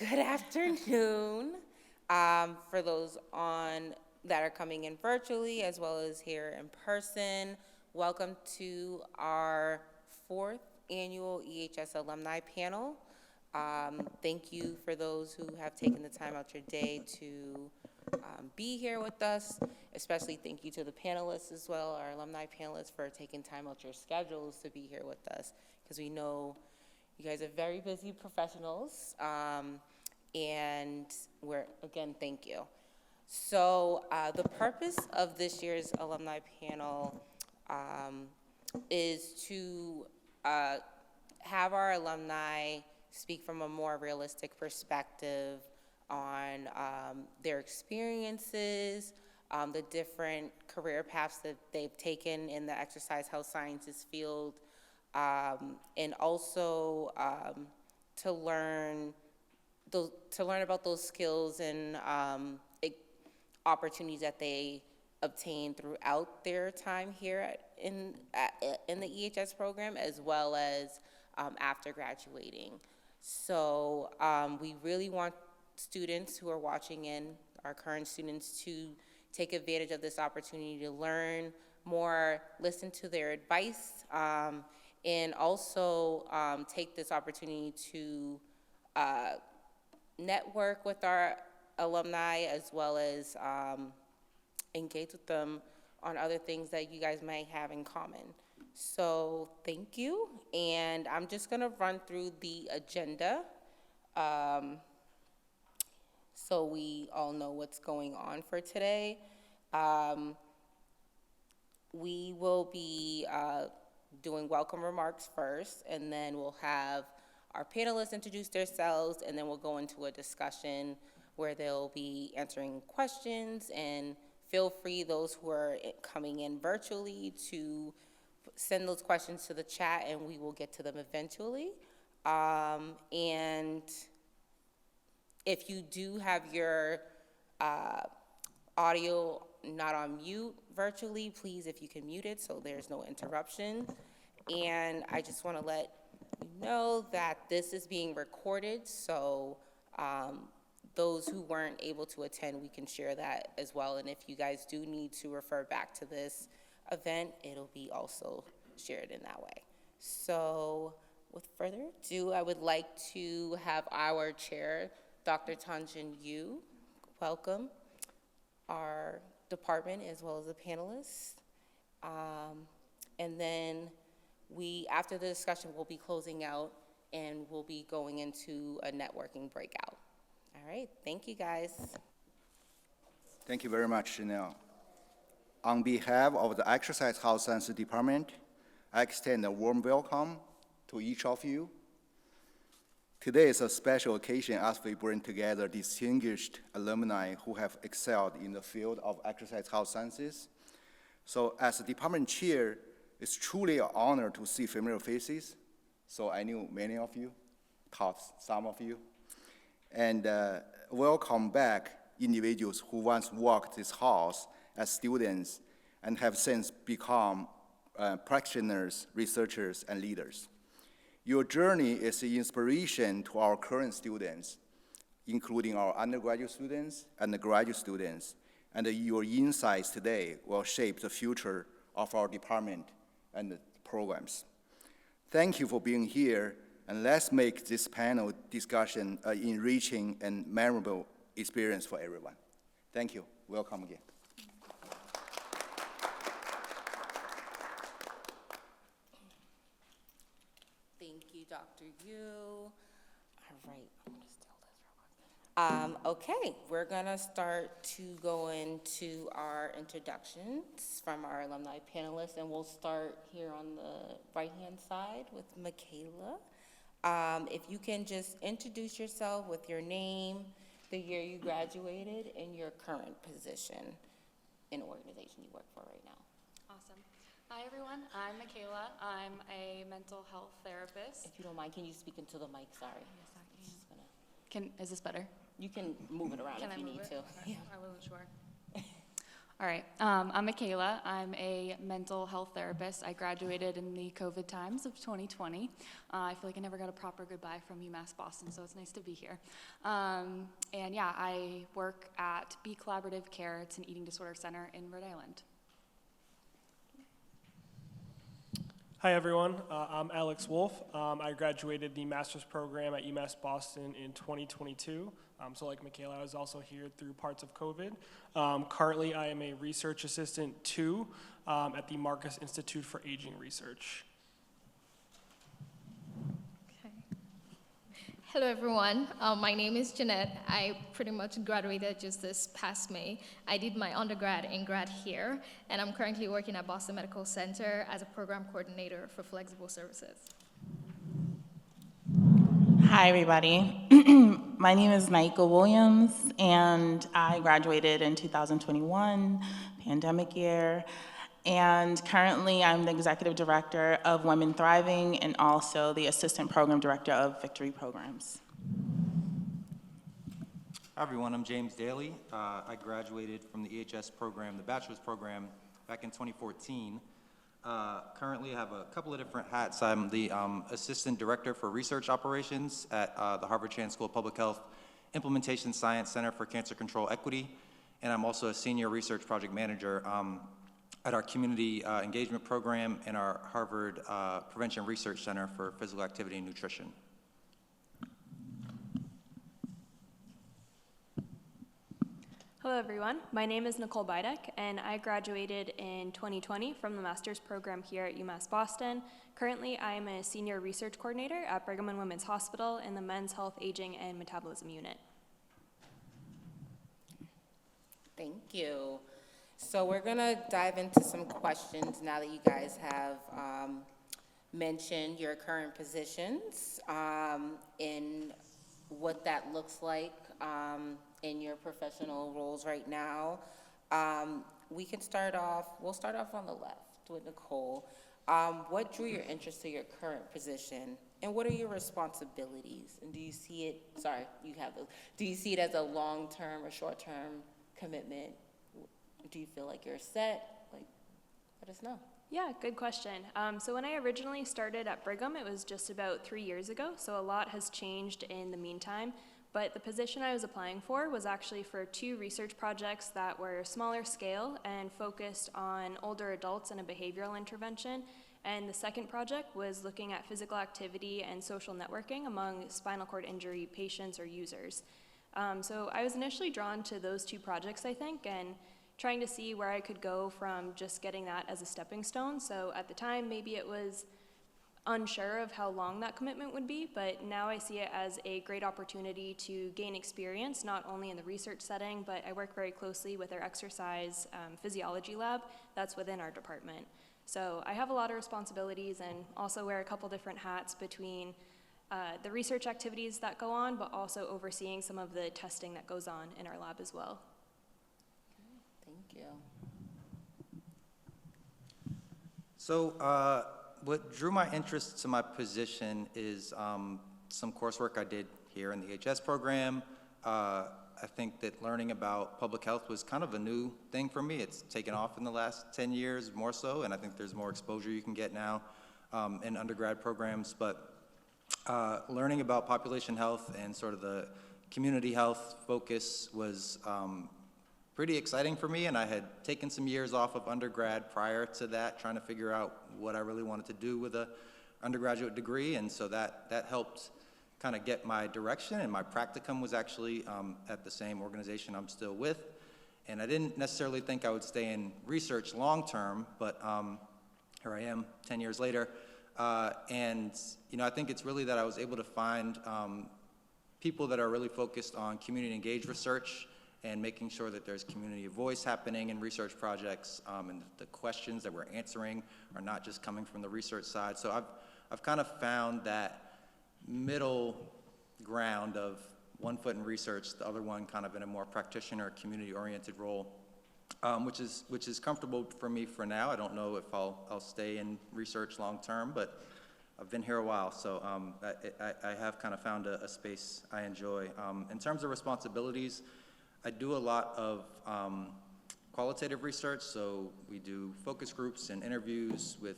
Good afternoon. For those that are coming in virtually as well as here in person, welcome to our 4th annual EHS Alumni Panel. Thank you for those who have taken the time out your day to be here with us. Especially thank you to the panelists as well, our alumni panelists, for taking time out your schedules to be here with us, because we know you guys are very busy professionals, and again, thank you. So the purpose of this year's alumni panel is to have our alumni speak from a more realistic perspective on their experiences, the different career paths that they've taken in the exercise health sciences field, and also to learn about those skills and opportunities that they obtain throughout their time here in the EHS program, as well as after graduating. So we really want students who are watching in, our current students, to take advantage of this opportunity to learn more, listen to their advice, and also take this opportunity to network with our alumni, as well as engage with them on other things that you guys might have in common. So thank you, and I'm just gonna run through the agenda so we all know what's going on for today. We will be doing welcome remarks first, and then we'll have our panelists introduce themselves, and then we'll go into a discussion where they'll be answering questions. And feel free, those who are coming in virtually, to send those questions to the chat, and we will get to them eventually. And if you do have your audio not on mute virtually, please, if you can mute it so there's no interruption. And I just want to let you know that this is being recorded, so those who weren't able to attend, we can share that as well. And if you guys do need to refer back to this event, it'll be also shared in that way. So with further ado, I would like to have our chair, Dr. Tanjin Yu, welcome our department as well as the panelists. And then after the discussion, we'll be closing out and we'll be going into a networking breakout. All right, thank you guys. Thank you very much, Chanel. On behalf of the Exercise Health Sciences Department, I extend a warm welcome to each of you. Today is a special occasion as we bring together distinguished alumni who have excelled in the field of exercise health sciences. So as a department chair, it's truly an honor to see familiar faces. So I knew many of you, taught some of you. And welcome back individuals who once walked this halls as students and have since become practitioners, researchers, and leaders. Your journey is an inspiration to our current students, including our undergraduate students and the graduate students, and your insights today will shape the future of our department and the programs. Thank you for being here, and let's make this panel discussion an enriching and memorable experience for everyone. Thank you. Welcome again. Thank you, Dr. Yu. All right, I'm gonna steal this real quick. Okay, we're gonna start to go into our introductions from our alumni panelists, and we'll start here on the right-hand side with Michaela. If you can just introduce yourself with your name, the year you graduated, and your current position in the organization you work for right now. Awesome. Hi, everyone. I'm Michaela. I'm a mental health therapist. If you don't mind, can you speak into the mic? Sorry. Yes, I can. Is this better? You can move it around Can if I you move need it? to. Okay. Yeah. I wasn't sure. All right, I'm Michaela. I'm a mental health therapist. I graduated in the COVID times of 2020. I feel like I never got a proper goodbye from UMass Boston, so it's nice to be here. And yeah, I work at B Collaborative Care. It's an eating disorder center in Rhode Island. Hi everyone, I'm Alex Wolf. I graduated the master's program at UMass Boston in 2022. So like Michaela, I was also here through parts of COVID. Currently, I am a research assistant 2 at the Marcus Institute for Aging Research. Okay. Hello everyone, my name is Jeanette. I pretty much graduated just this past May. I did my undergrad and grad here, and I'm currently working at Boston Medical Center as a program coordinator for flexible services. Hi, everybody. My name is Naika Williams, and I graduated in 2021, pandemic year. And currently, I'm the executive director of Women Thriving and also the assistant program director of Victory Programs. Hi everyone, I'm James Daly. I graduated from the EHS program, the bachelor's program, back in 2014. Currently I have a couple of different hats. I'm the assistant director for research operations at the Harvard Chan School of Public Health Implementation Science Center for Cancer Control Equity, and I'm also a senior research project manager at our community engagement program and our Harvard Prevention Research Center for Physical Activity and Nutrition. Hello everyone, my name is Nicole Bidek and I graduated in 2020 from the master's program here at UMass Boston. Currently I am a senior research coordinator at Brigham and Women's Hospital in the Men's Health, Aging, and Metabolism Unit. Thank you. So we're gonna dive into some questions now that you guys have mentioned your current positions and what that looks like in your professional roles right now. We'll start off on the left with Nicole. What drew your interest to your current position, and what are your responsibilities? And do you see it, do you see it as a long-term or short-term commitment? Do you feel like you're set? Like, let us know. Yeah, good question. So when I originally started at Brigham, it was just about 3 years ago, so a lot has changed in the meantime. But the position I was applying for was actually for 2 research projects that were smaller scale and focused on older adults and a behavioral intervention. And the second project was looking at physical activity and social networking among spinal cord injury patients or users. So I was initially drawn to those 2 projects, I think, and trying to see where I could go from just getting that as a stepping stone. So at the time, maybe it was unsure of how long that commitment would be, but now I see it as a great opportunity to gain experience, not only in the research setting, but I work very closely with our exercise physiology lab that's within our department. So I have a lot of responsibilities and also wear a couple different hats between the research activities that go on, but also overseeing some of the testing that goes on in our lab as well. Thank you. So what drew my interest to my position is some coursework I did here in the EHS program. I think that learning about public health was kind of a new thing for me. It's taken off in the last 10 years more so, and I think there's more exposure you can get now in undergrad programs. But learning about population health and sort of the community health focus was pretty exciting for me, and I had taken some years off of undergrad prior to that, trying to figure out what I really wanted to do with an undergraduate degree, and so that helped kind of get my direction, and my practicum was actually at the same organization I'm still with, and I didn't necessarily think I would stay in research long term, but here I am 10 years later, and I think it's really that I was able to find people that are really focused on community engaged research and making sure that there's community voice happening in research projects, and the questions that we're answering are not just coming from the research side. So I've kind of found that middle ground of one foot in research, the other one kind of in a more practitioner, community-oriented role, which is comfortable for me for now. I don't know if I'll stay in research long term, but I've been here a while, so I have kind of found a space I enjoy. In terms of responsibilities, I do a lot of qualitative research, so we do focus groups and interviews with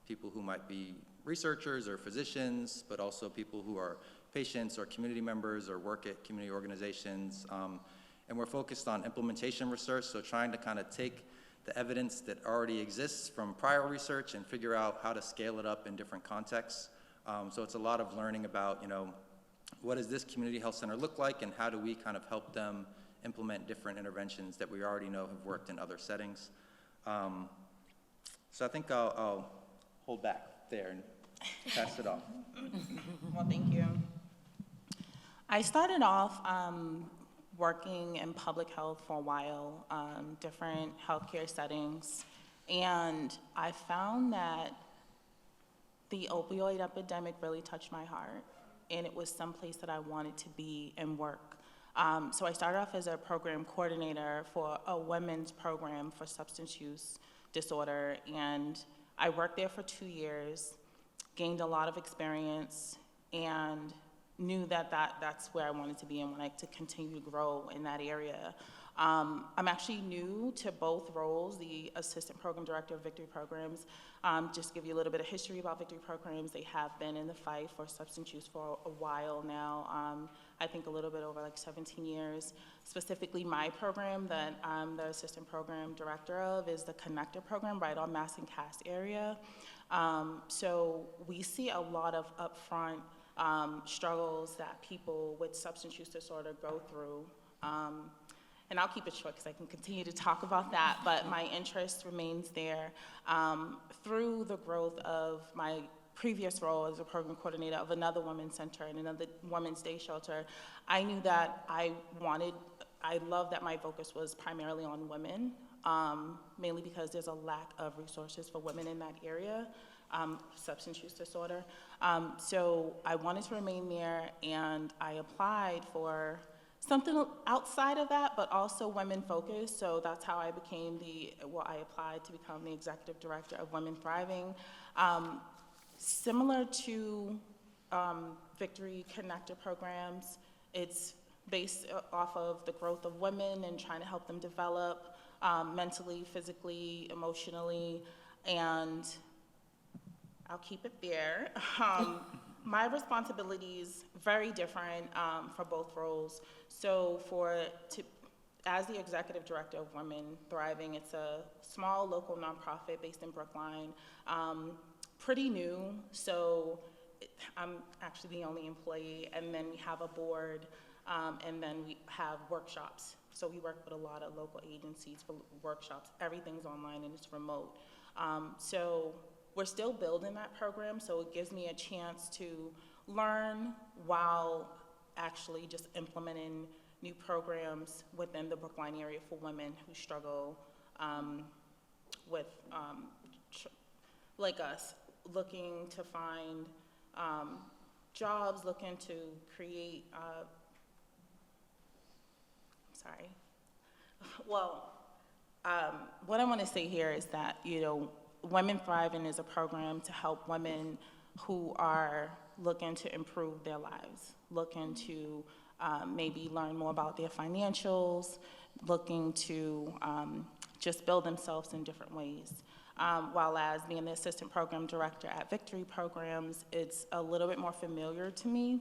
people who might be researchers or physicians, but also people who are patients or community members or work at community organizations. And we're focused on implementation research, so trying to kind of take the evidence that already exists from prior research and figure out how to scale it up in different contexts. So it's a lot of learning about, what does this community health center look like, and how do we kind of help them implement different interventions that we already know have worked in other settings. So I think I'll hold back there and pass it off. Well, thank you. I started off working in public health for a while, different healthcare settings, and I found that the opioid epidemic really touched my heart, and it was someplace that I wanted to be and work. So I started off as a program coordinator for a women's program for substance use disorder, and I worked there for 2 years, gained a lot of experience, and knew that that's where I wanted to be and wanted to continue to grow in that area. I'm actually new to both roles, the Assistant Program Director of Victory Programs. Just to give you a little bit of history about Victory Programs, they have been in the fight for substance use for a while now, I think a little bit over like 17 years. Specifically, my program that I'm the Assistant Program Director of is the Connector Program right on Mass and Cass area. So we see a lot of upfront struggles that people with substance use disorder go through. And I'll keep it short because I can continue to talk about that, but my interest remains there. Through the growth of my previous role as a program coordinator of another women's center and another women's day shelter, I knew that I love that my focus was primarily on women, mainly because there's a lack of resources for women in that area, substance use disorder. So I wanted to remain there, and I applied for something outside of that, but also women focused. So that's how I I applied to become the executive director of Women Thriving. Similar to Victory Connector programs, it's based off of the growth of women and trying to help them develop mentally, physically, emotionally, and I'll keep it there. My responsibilities very different for both roles. So as the executive director of Women Thriving, it's a small local nonprofit based in Brookline, pretty new. So I'm actually the only employee, and then we have a board, and then we have workshops. So we work with a lot of local agencies for workshops. Everything's online and it's remote. So we're still building that program, so it gives me a chance to learn while actually just implementing new programs within the Brookline area for women who struggle with, like us, looking to find jobs, looking to create, what I want to say here is that, Women Thriving is a program to help women who are looking to improve their lives, looking to maybe learn more about their financials, looking to just build themselves in different ways. While as being the assistant program director at Victory Programs, it's a little bit more familiar to me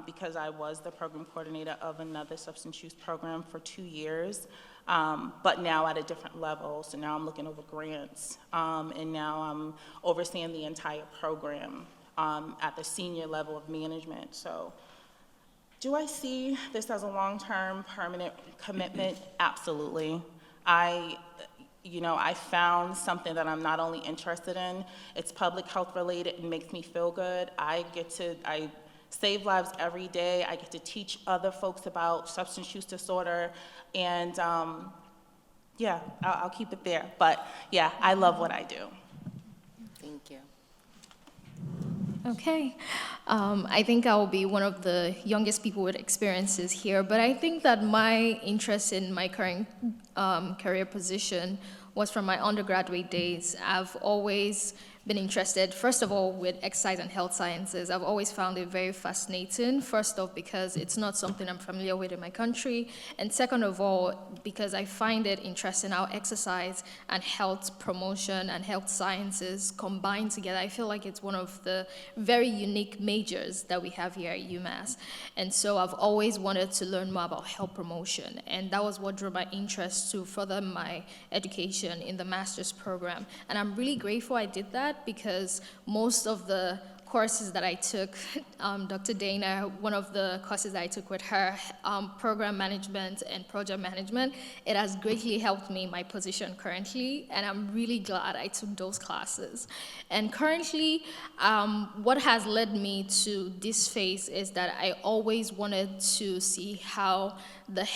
because I was the program coordinator of another substance use program for 2 years. But now at a different level. So now I'm looking over grants, and now I'm overseeing the entire program at the senior level of management. So do I see this as a long-term permanent commitment? Absolutely. I found something that I'm not only interested in, it's public health related and makes me feel good. I save lives every day. I get to teach other folks about substance use disorder, and I'll keep it there. But yeah, I love what I do. Thank you. Okay. I think I will be one of the youngest people with experiences here, but I think that my interest in my current career position was from my undergraduate days. I've always been interested, first of all, with exercise and health sciences. I've always found it very fascinating, first off, because it's not something I'm familiar with in my country, and second of all, because I find it interesting how exercise and health promotion and health sciences combine together. I feel like it's one of the very unique majors that we have here at UMass. And so I've always wanted to learn more about health promotion, and that was what drew my interest to further my education in the master's program. And I'm really grateful I did that, because most of the courses that I took, Dr. Dana, one of the courses that I took with her, program management and project management, it has greatly helped me in my position currently, and I'm really glad I took those classes. And currently, what has led me to this phase is that I always wanted to see how the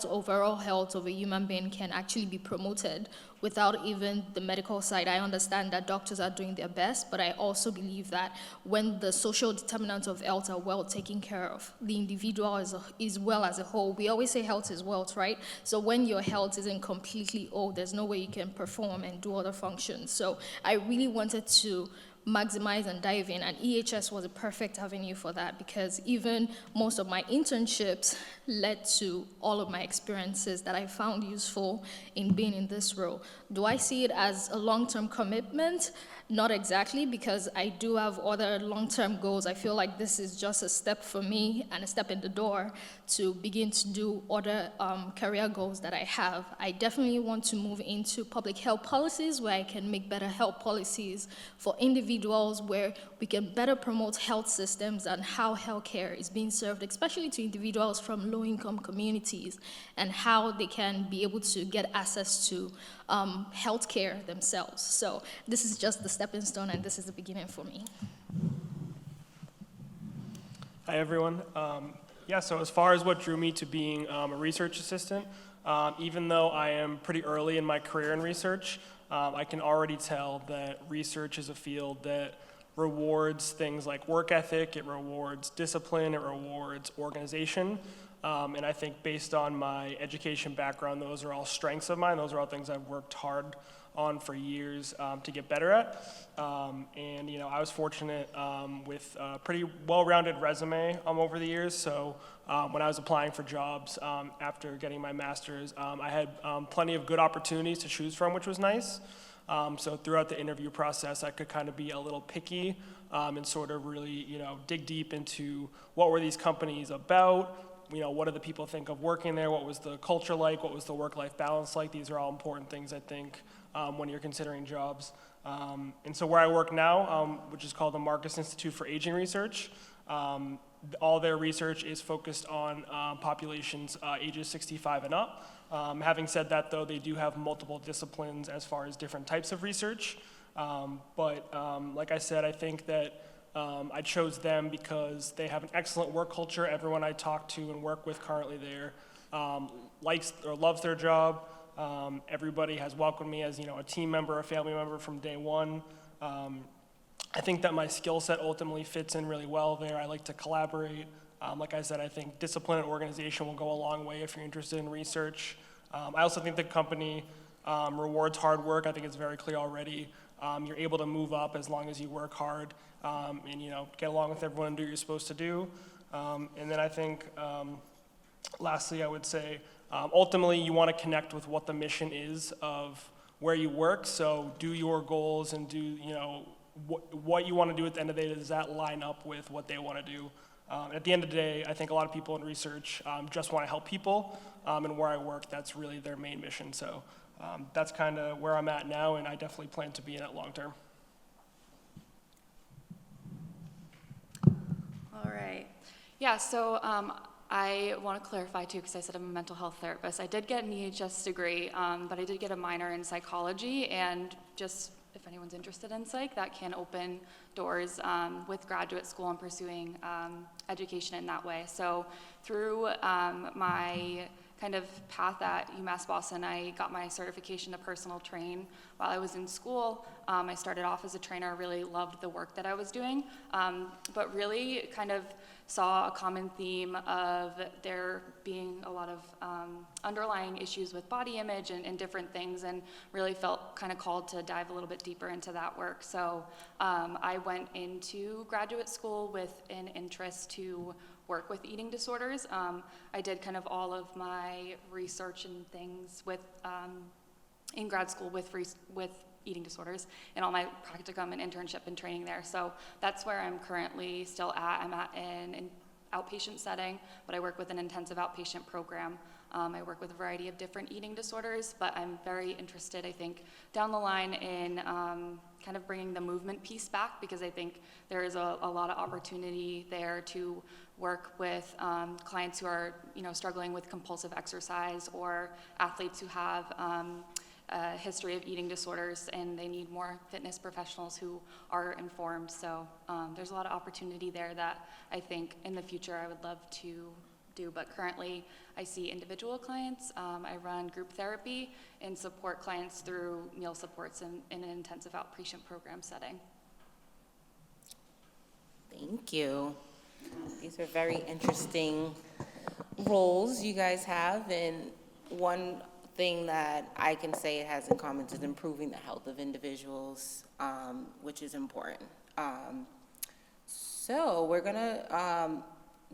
overall health of a human being can actually be promoted without even the medical side. I understand that doctors are doing their best, but I also believe that when the social determinants of health are well taken care of, the individual is well as a whole. We always say health is wealth, right? So when your health isn't completely old, there's no way you can perform and do other functions. So I really wanted to maximize and dive in, and EHS was a perfect avenue for that, because even most of my internships led to all of my experiences that I found useful in being in this role. Do I see it as a long-term commitment? Not exactly, because I do have other long-term goals. I feel like this is just a step for me and a step in the door to begin to do other career goals that I have. I definitely want to move into public health policies, where I can make better health policies for individuals, where we can better promote health systems and how healthcare is being served, especially to individuals from low-income communities, and how they can be able to get access to healthcare themselves. So this is just the stepping stone, and this is the beginning for me. Hi, everyone. Yeah, so as far as what drew me to being a research assistant, even though I am pretty early in my career in research, I can already tell that research is a field that rewards things like work ethic, it rewards discipline, it rewards organization. And I think based on my education background, those are all strengths of mine. Those are all things I've worked hard on for years to get better at. And you know, I was fortunate with a pretty well-rounded resume over the years. So when I was applying for jobs after getting my master's, I had plenty of good opportunities to choose from, which was nice. So throughout the interview process, I could kind of be a little picky and sort of really, you know, dig deep into what were these companies about. You know, what do the people think of working there? What was the culture like? What was the work-life balance like? These are all important things, I think, when you're considering jobs. And so where I work now, which is called the Marcus Institute for Aging Research, all their research is focused on populations ages 65 and up. Having said that, though, they do have multiple disciplines as far as different types of research. But like I said, I think that I chose them because they have an excellent work culture. Everyone I talk to and work with currently there likes or loves their job. Everybody has welcomed me as, you know, a team member, a family member from day one. I think that my skill set ultimately fits in really well there. I like to collaborate. Like I said, I think discipline and organization will go a long way if you're interested in research. I also think the company rewards hard work. I think it's very clear already. You're able to move up as long as you work hard and, you know, get along with everyone and do what you're supposed to do. And then I think, lastly, I would say, ultimately, you want to connect with what the mission is of where you work. So do your goals and do, you know, what you want to do at the end of the day. Does that line up with what they want to do? At the end of the day, I think a lot of people in research just want to help people. And where I work, that's really their main mission. So that's kind of where I'm at now, and I definitely plan to be in it long term. All right. Yeah, so I want to clarify too, because I said I'm a mental health therapist. I did get an EHS degree, but I did get a minor in psychology, and just if anyone's interested in psych, that can open doors with graduate school and pursuing education in that way. So through my kind of path at UMass Boston, I got my certification to personal train while I was in school. I started off as a trainer, really loved the work that I was doing, but really kind of saw a common theme of there being a lot of underlying issues with body image and different things, and really felt kind of called to dive a little bit deeper into that work. So I went into graduate school with an interest to work with eating disorders. I did kind of all of my research and things with in grad school with eating disorders, and all my practicum and internship and training there. So that's where I'm currently still at. I'm at an outpatient setting, but I work with an intensive outpatient program. I work with a variety of different eating disorders, but I'm very interested, I think, down the line in kind of bringing the movement piece back, because I think there is a lot of opportunity there to work with clients who are, struggling with compulsive exercise, or athletes who have a history of eating disorders, and they need more fitness professionals who are informed. So there's a lot of opportunity there that I think in the future I would love to do, but currently I see individual clients. I run group therapy and support clients through meal supports in an intensive outpatient program setting. Thank you. These are very interesting roles you guys have, and one thing that I can say it has in common is improving the health of individuals, which is important. So we're gonna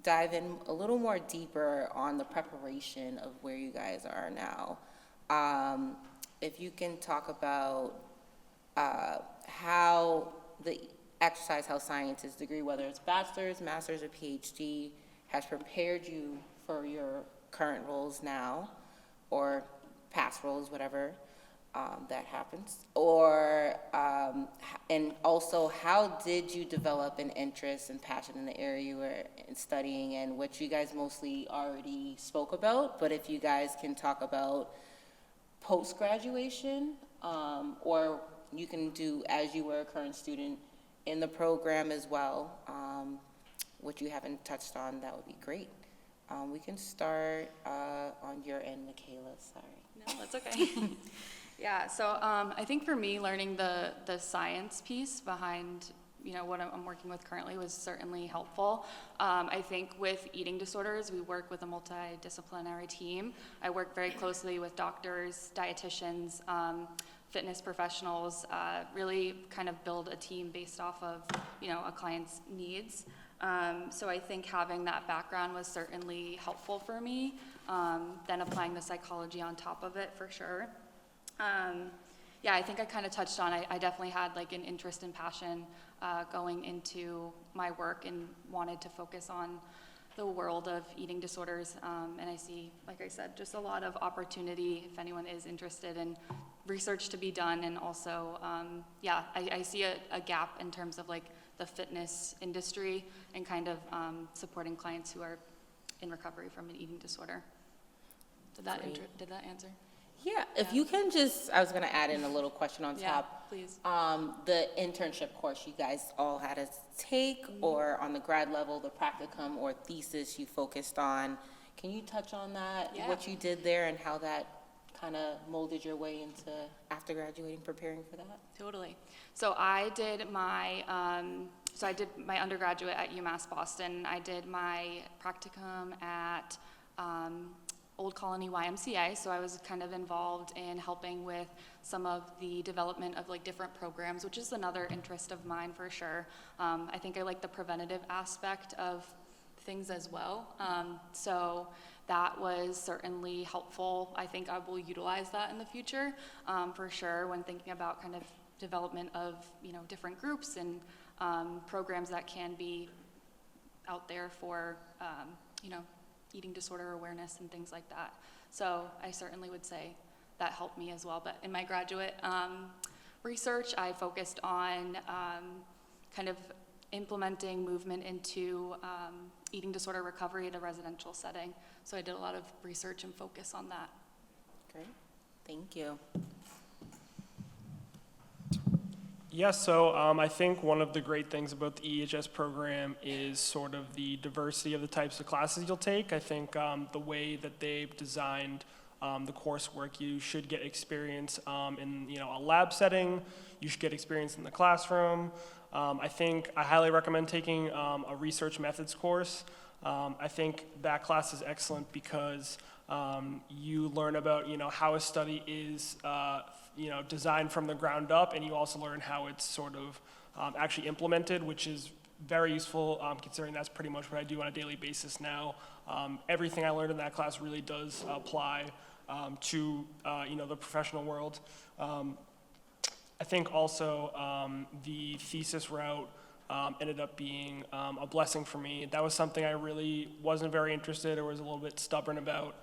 dive in a little more deeper on the preparation of where you guys are now. If you can talk about how the exercise health sciences degree, whether it's bachelor's, master's, or PhD, has prepared you for your current roles now, or past roles, whatever that happens, or and also how did you develop an interest and passion in the area you were studying, and what you guys mostly already spoke about, but if you guys can talk about post-graduation, or you can do as you were a current student in the program as well, which you haven't touched on, that would be great. We can start on your end, Michaela, sorry. No, that's okay. Yeah, so I think for me, learning the science piece behind what I'm working with currently was certainly helpful. I think with eating disorders, we work with a multidisciplinary team. I work very closely with doctors, dietitians, fitness professionals, really kind of build a team based off of a client's needs. So I think having that background was certainly helpful for me. Then applying the psychology on top of it, for sure. Yeah, I think I kind of touched on, I definitely had like an interest and passion going into my work, and wanted to focus on the world of eating disorders. And I see, like I said, just a lot of opportunity if anyone is interested in research to be done. And also, yeah, I see a gap in terms of like the fitness industry, and kind of supporting clients who are in recovery from an eating disorder. Did that answer? Yeah, if you can just, I was gonna add in a little question on top. Please. The internship course you guys all had to take, or on the grad level, the practicum or thesis you focused on. Can you touch on that? Yeah. What you did there and how that kind of molded your way into, after graduating, preparing for that? Totally. So I did my undergraduate at UMass Boston. I did my practicum at Old Colony YMCA, so I was kind of involved in helping with some of the development of like different programs, which is another interest of mine for sure. I think I like the preventative aspect of things as well. So that was certainly helpful. I think I will utilize that in the future for sure, when thinking about kind of development of different groups and programs that can be out there for eating disorder awareness and things like that. So I certainly would say that helped me as well. But in my graduate research, I focused on kind of implementing movement into eating disorder recovery at a residential setting. So I did a lot of research and focus on that. Great, thank you. Yeah, so I think one of the great things about the EHS program is sort of the diversity of the types of classes you'll take. I think the way that they've designed the coursework, you should get experience in a lab setting, you should get experience in the classroom, I think I highly recommend taking a research methods course. I think that class is excellent because you learn about, how a study is, designed from the ground up, and you also learn how it's sort of actually implemented, which is very useful, considering that's pretty much what I do on a daily basis now. Everything I learned in that class really does apply to, the professional world. I think also the thesis route ended up being a blessing for me. That was something I really wasn't very interested or was a little bit stubborn about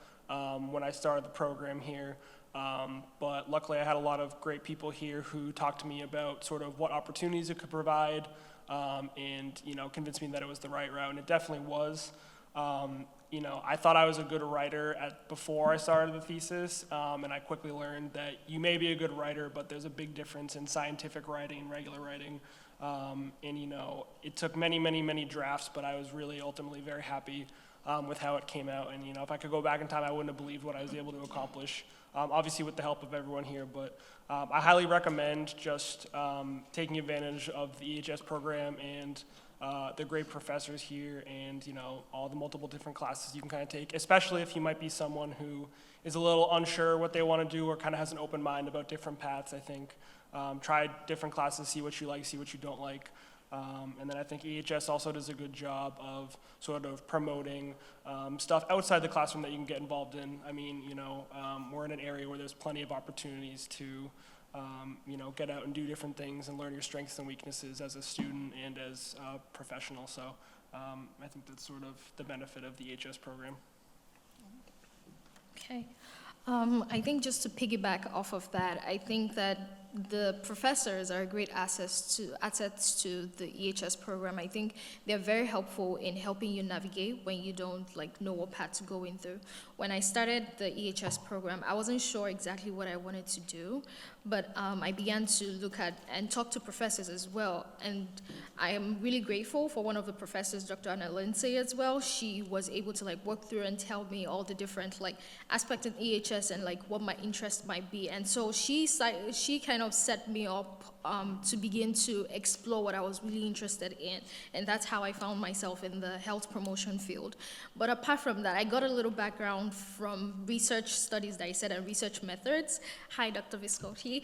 when I started the program here. But luckily I had a lot of great people here who talked to me about sort of what opportunities it could provide and, convinced me that it was the right route, and it definitely was. I thought I was a good writer before I started the thesis, and I quickly learned that you may be a good writer, but there's a big difference in scientific writing and regular writing. It took many, many, many drafts, but I was really ultimately very happy with how it came out. And, if I could go back in time, I wouldn't have believed what I was able to accomplish, obviously with the help of everyone here. But I highly recommend just taking advantage of the EHS program and the great professors here and, all the multiple different classes you can kind of take, especially if you might be someone who is a little unsure what they want to do or kind of has an open mind about different paths. I think try different classes, see what you like, see what you don't like. And then I think EHS also does a good job of sort of promoting stuff outside the classroom that you can get involved in. I mean, we're in an area where there's plenty of opportunities to get out and do different things and learn your strengths and weaknesses as a student and as a professional. So I think that's sort of the benefit of the EHS program. Okay. I think just to piggyback off of that, I think that the professors are great assets to the EHS program. I think they're very helpful in helping you navigate when you don't know what path to go in through. When I started the EHS program, I wasn't sure exactly what I wanted to do, but I began to look at and talk to professors as well. And I am really grateful for one of the professors, Dr. Anna Lindsay, as well. She was able to work through and tell me all the different aspects in EHS and what my interest might be. And so she kind of set me up to begin to explore what I was really interested in. And that's how I found myself in the health promotion field. But apart from that, I got a little background from research studies that I said and research methods. Hi, Dr. Viscotti.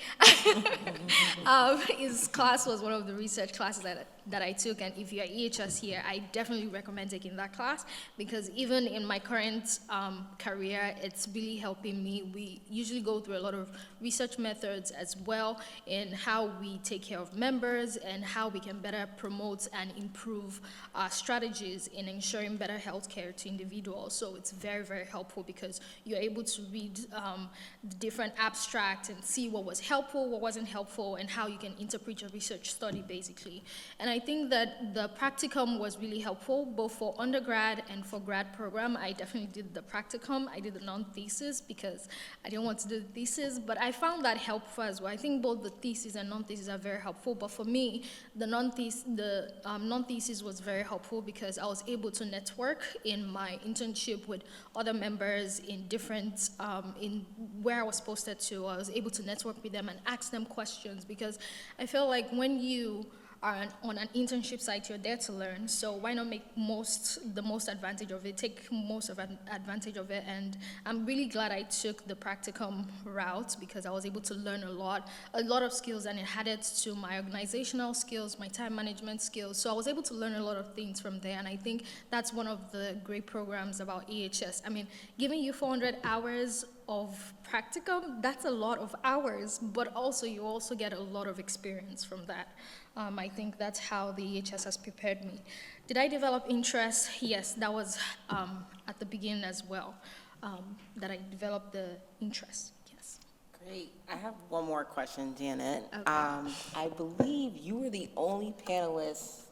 His class was one of the research classes that I took, and if you're EHS here, I definitely recommend taking that class, because even in my current career, it's really helping me. We usually go through a lot of research methods as well in how we take care of members and how we can better promote and improve strategies in ensuring better health care to individuals. So it's very, very helpful because you're able to read the different abstracts and see what was helpful, what wasn't helpful, and how you can interpret your research study, basically. And I think that the practicum was really helpful, both for undergrad and for grad program. I definitely did the practicum. I did the non-thesis because I didn't want to do the thesis, but I found that helpful as well. I think both the thesis and non-thesis are very helpful, but for me, the non-thesis was very helpful because I was able to network in my internship with other members in different, in where I was posted to. I was able to network with them and ask them questions, because I feel like when you are on an internship site, you're there to learn, so why not make the most advantage of it, take most of advantage of it. And I'm really glad I took the practicum route because I was able to learn a lot of skills, and it added to my organizational skills, my time management skills, so I was able to learn a lot of things from there. And I think that's one of the great programs about EHS. I mean, giving you 400 hours of practicum, that's a lot of hours, but also you also get a lot of experience from that. I think that's how the EHS has prepared me. Did I develop interest? Yes, that was at the beginning as well, that I developed the interest, yes. Great. I have one more question, Janet. Okay. I believe you were the only panelist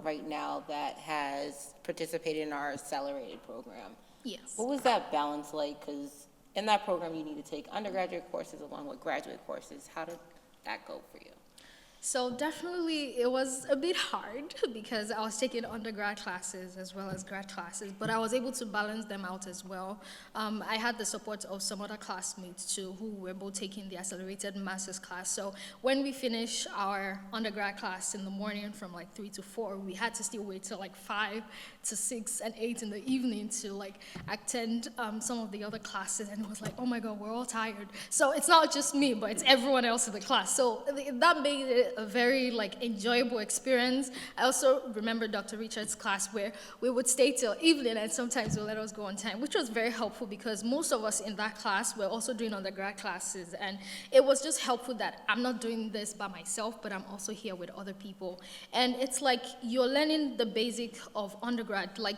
right now that has participated in our accelerated program. Yes. What was that balance like? Because in that program, you need to take undergraduate courses along with graduate courses. How did that go for you? So definitely it was a bit hard because I was taking undergrad classes as well as grad classes, but I was able to balance them out as well. I had the support of some other classmates too who were both taking the accelerated master's class. So when we finished our undergrad class in the morning from like 3 to 4, we had to still wait till like 5 to 6 and 8 in the evening to like attend some of the other classes, and it was like, oh my God, we're all tired. So it's not just me, but it's everyone else in the class. So that made it a very like enjoyable experience. I also remember Dr. Richard's class where we would stay till evening and sometimes we'll let us go on time, which was very helpful because most of us in that class were also doing undergrad classes, and it was just helpful that I'm not doing this by myself, but I'm also here with other people. And it's like you're learning the basic of undergrad. Like,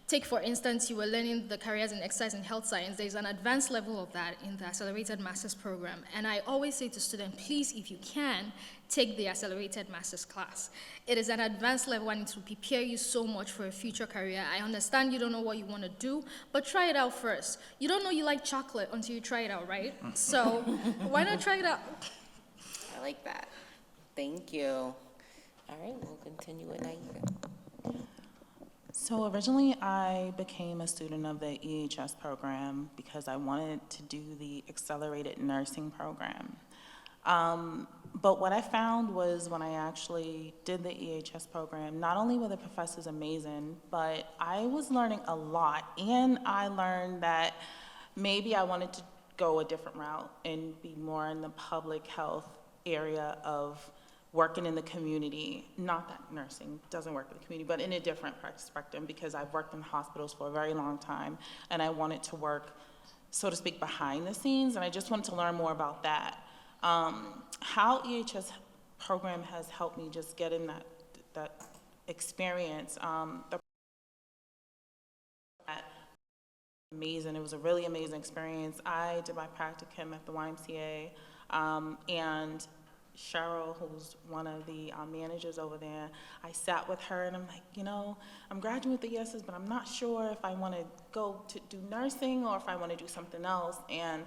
take, for instance, you were learning the careers in exercise and health science. There's an advanced level of that in the accelerated master's program. And I always say to students, please, if you can, take the accelerated master's class. It is an advanced level and it will prepare you so much for a future career. I understand you don't know what you want to do, but try it out first. You don't know you like chocolate until you try it out, right? So why not try it out? I like that. Thank you. All right, we'll continue with Naika. So originally I became a student of the EHS program because I wanted to do the accelerated nursing program. But what I found was when I actually did the EHS program, not only were the professors amazing, but I was learning a lot, and I learned that maybe I wanted to go a different route and be more in the public health area of working in the community. Not that nursing doesn't work in the community, but in a different perspective, because I've worked in hospitals for a very long time, and I wanted to work, so to speak, behind the scenes, and I just wanted to learn more about that. How EHS program has helped me just get in that experience. Amazing. It was a really amazing experience. I did my practicum at the YMCA, and Cheryl, who's one of the managers over there, I sat with her and I'm like, you know, I'm graduating with the ESS, but I'm not sure if I want to go to do nursing or if I want to do something else. And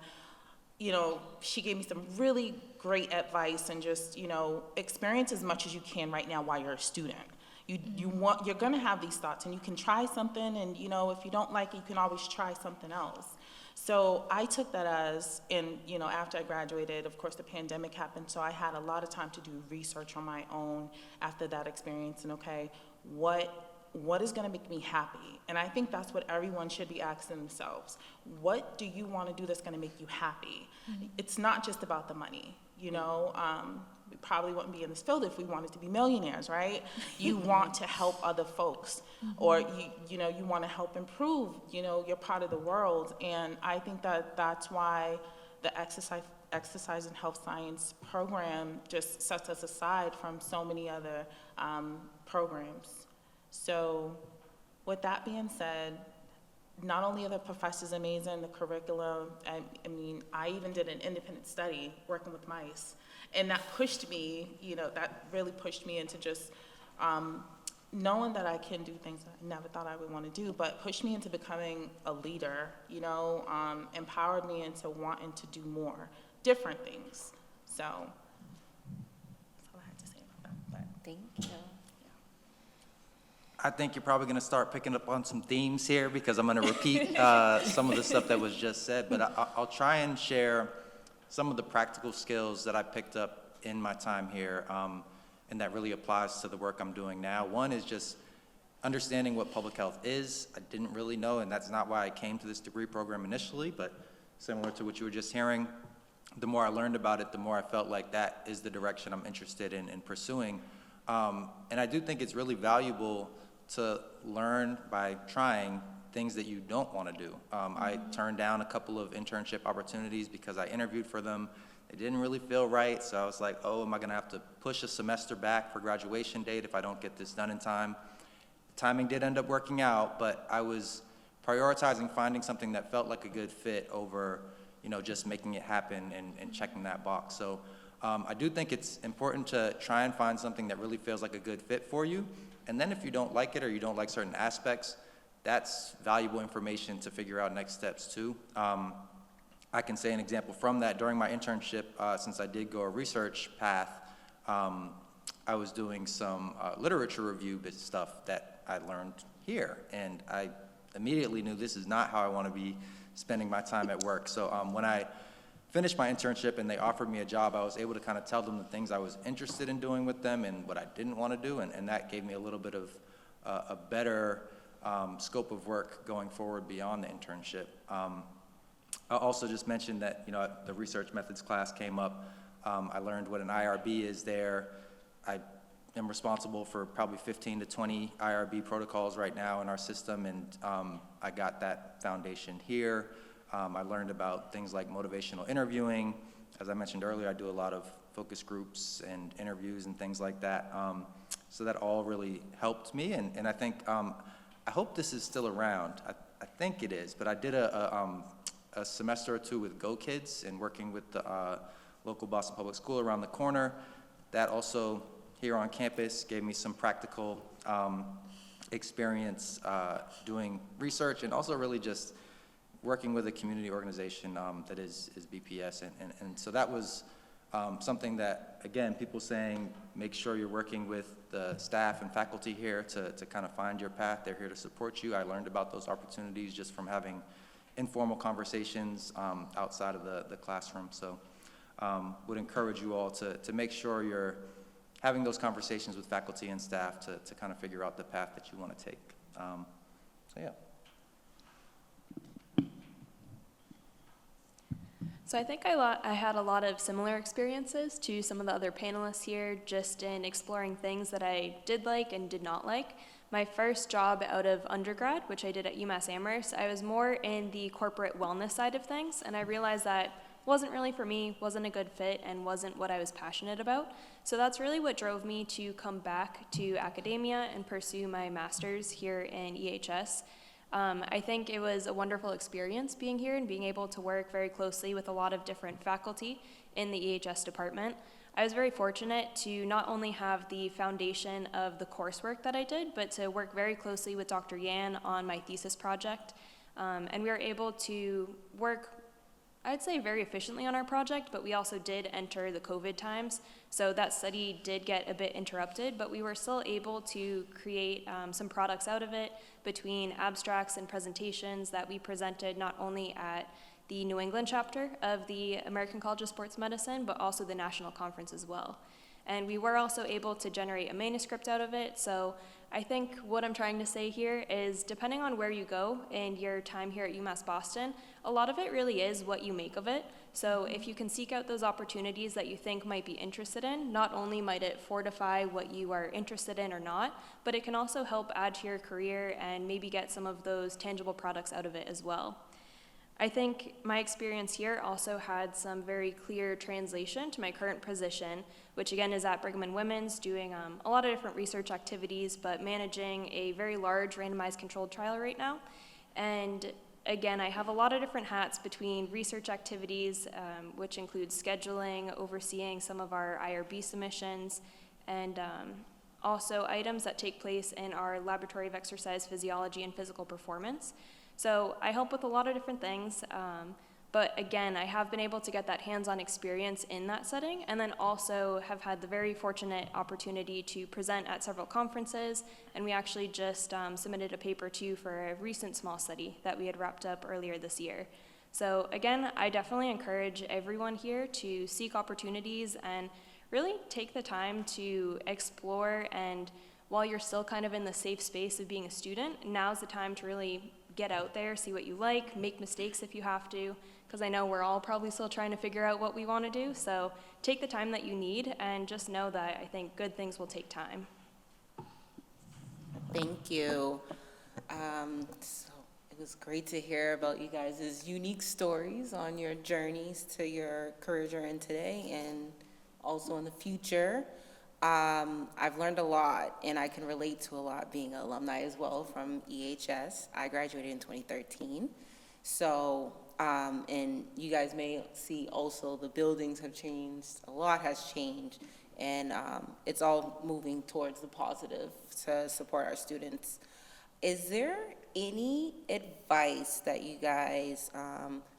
you know, she gave me some really great advice, and just, you know, experience as much as you can right now while you're a student. You're gonna have these thoughts, and you can try something, and you know, if you don't like it, you can always try something else. So I took that as, and you know, after I graduated, of course the pandemic happened, so I had a lot of time to do research on my own after that experience, and okay, what is gonna make me happy? And I think that's what everyone should be asking themselves. What do you wanna do that's gonna make you happy? Mm-hmm. It's not just about the money, you know? We probably wouldn't be in this field if we wanted to be millionaires, right? You want to help other folks, mm-hmm. or you know, you wanna help improve, you know, you're part of the world. And I think that's why the exercise and health science program just sets us aside from so many other programs. So with that being said, not only are the professors amazing, the curriculum, I mean, I even did an independent study working with mice, and that pushed me, you know, that really pushed me into just knowing that I can do things that I never thought I would want to do, but pushed me into becoming a leader, you know, empowered me into wanting to do more, different things. So that's all I had to say about that. But Thank you. I think you're probably going to start picking up on some themes here because I'm going to repeat some of the stuff that was just said, but I'll try and share some of the practical skills that I picked up in my time here, and that really applies to the work I'm doing now. One is just understanding what public health is. I didn't really know, and that's not why I came to this degree program initially, but similar to what you were just hearing, the more I learned about it, the more I felt like that is the direction I'm interested in pursuing. And I do think it's really valuable to learn by trying things that you don't want to do. I turned down a couple of internship opportunities because I interviewed for them. It didn't really feel right, so I was like, oh, am I going to have to push a semester back for graduation date if I don't get this done in time? Timing did end up working out, but I was prioritizing finding something that felt like a good fit over, you know, just making it happen and checking that box. So I do think it's important to try and find something that really feels like a good fit for you. And then if you don't like it or you don't like certain aspects, that's valuable information to figure out next steps too. I can say an example from that. During my internship, since I did go a research path, I was doing some literature review stuff that I learned here. And I immediately knew this is not how I want to be spending my time at work. So when I finished my internship and they offered me a job, I was able to kind of tell them the things I was interested in doing with them and what I didn't want to do. And that gave me a little bit of a better scope of work going forward beyond the internship. I also just mentioned that, you know, the research methods class came up. I learned what an IRB is there. I am responsible for probably 15 to 20 IRB protocols right now in our system, and I got that foundation here. I learned about things like motivational interviewing. As I mentioned earlier, I do a lot of focus groups and interviews and things like that. So that all really helped me, and I think, I hope this is still around. I think it is, but I did a semester or two with Go Kids and working with the local Boston Public School around the corner. That also, here on campus, gave me some practical experience doing research and also really just working with a community organization that is BPS. And so that was something that, again, people saying, make sure you're working with the staff and faculty here to kind of find your path. They're here to support you. I learned about those opportunities just from having informal conversations outside of the classroom. So would encourage you all to make sure you're having those conversations with faculty and staff to kind of figure out the path that you want to take. So yeah. So I think I had a lot of similar experiences to some of the other panelists here, just in exploring things that I did like and did not like. My first job out of undergrad, which I did at UMass Amherst, I was more in the corporate wellness side of things, and I realized that wasn't really for me, wasn't a good fit, and wasn't what I was passionate about. So that's really what drove me to come back to academia and pursue my master's here in EHS. I think it was a wonderful experience being here and being able to work very closely with a lot of different faculty in the EHS department. I was very fortunate to not only have the foundation of the coursework that I did, but to work very closely with Dr. Yan on my thesis project. And we were able to work, I'd say, very efficiently on our project, but we also did enter the COVID times. So that study did get a bit interrupted, but we were still able to create some products out of it between abstracts and presentations that we presented not only at the New England chapter of the American College of Sports Medicine, but also the national conference as well. And we were also able to generate a manuscript out of it. So I think what I'm trying to say here is, depending on where you go in your time here at UMass Boston, a lot of it really is what you make of it. So if you can seek out those opportunities that you think might be interested in, not only might it fortify what you are interested in or not, but it can also help add to your career and maybe get some of those tangible products out of it as well. I think my experience here also had some very clear translation to my current position, which again is at Brigham and Women's, doing a lot of different research activities, but managing a very large randomized controlled trial right now. And again, I have a lot of different hats between research activities, which includes scheduling, overseeing some of our IRB submissions, and also items that take place in our laboratory of exercise physiology and physical performance. So I help with a lot of different things, but again, I have been able to get that hands-on experience in that setting, and then also have had the very fortunate opportunity to present at several conferences, and we actually just submitted a paper too for a recent small study that we had wrapped up earlier this year. So again, I definitely encourage everyone here to seek opportunities and really take the time to explore, and while you're still kind of in the safe space of being a student, now's the time to really get out there, see what you like, make mistakes if you have to, because I know we're all probably still trying to figure out what we want to do. So take the time that you need, and just know that I think good things will take time. Thank you. So it was great to hear about you guys' unique stories on your journeys to your careers you're in today and also in the future. I've learned a lot, and I can relate to a lot being an alumni as well from EHS. I graduated in 2013. So, and you guys may see also the buildings have changed, a lot has changed, and it's all moving towards the positive to support our students. Is there any advice that you guys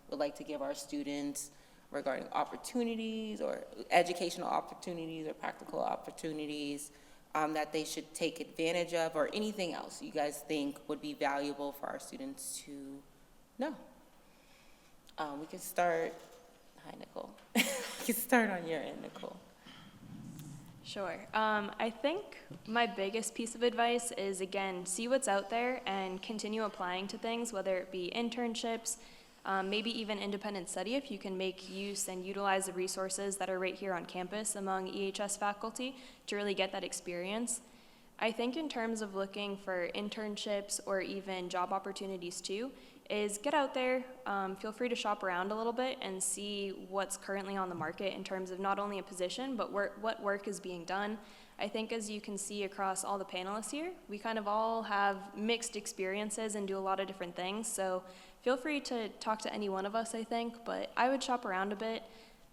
would like to give our students regarding opportunities or educational opportunities or practical opportunities that they should take advantage of, or anything else you guys think would be valuable for our students to know. We can start, hi Nicole. We can start on your end, Nicole. Sure. I think my biggest piece of advice is, again, see what's out there and continue applying to things, whether it be internships, maybe even independent study if you can make use and utilize the resources that are right here on campus among EHS faculty to really get that experience. I think in terms of looking for internships or even job opportunities too, is get out there, feel free to shop around a little bit and see what's currently on the market in terms of not only a position, but what work is being done. I think as you can see across all the panelists here, we kind of all have mixed experiences and do a lot of different things, so feel free to talk to any one of us, I think, but I would shop around a bit,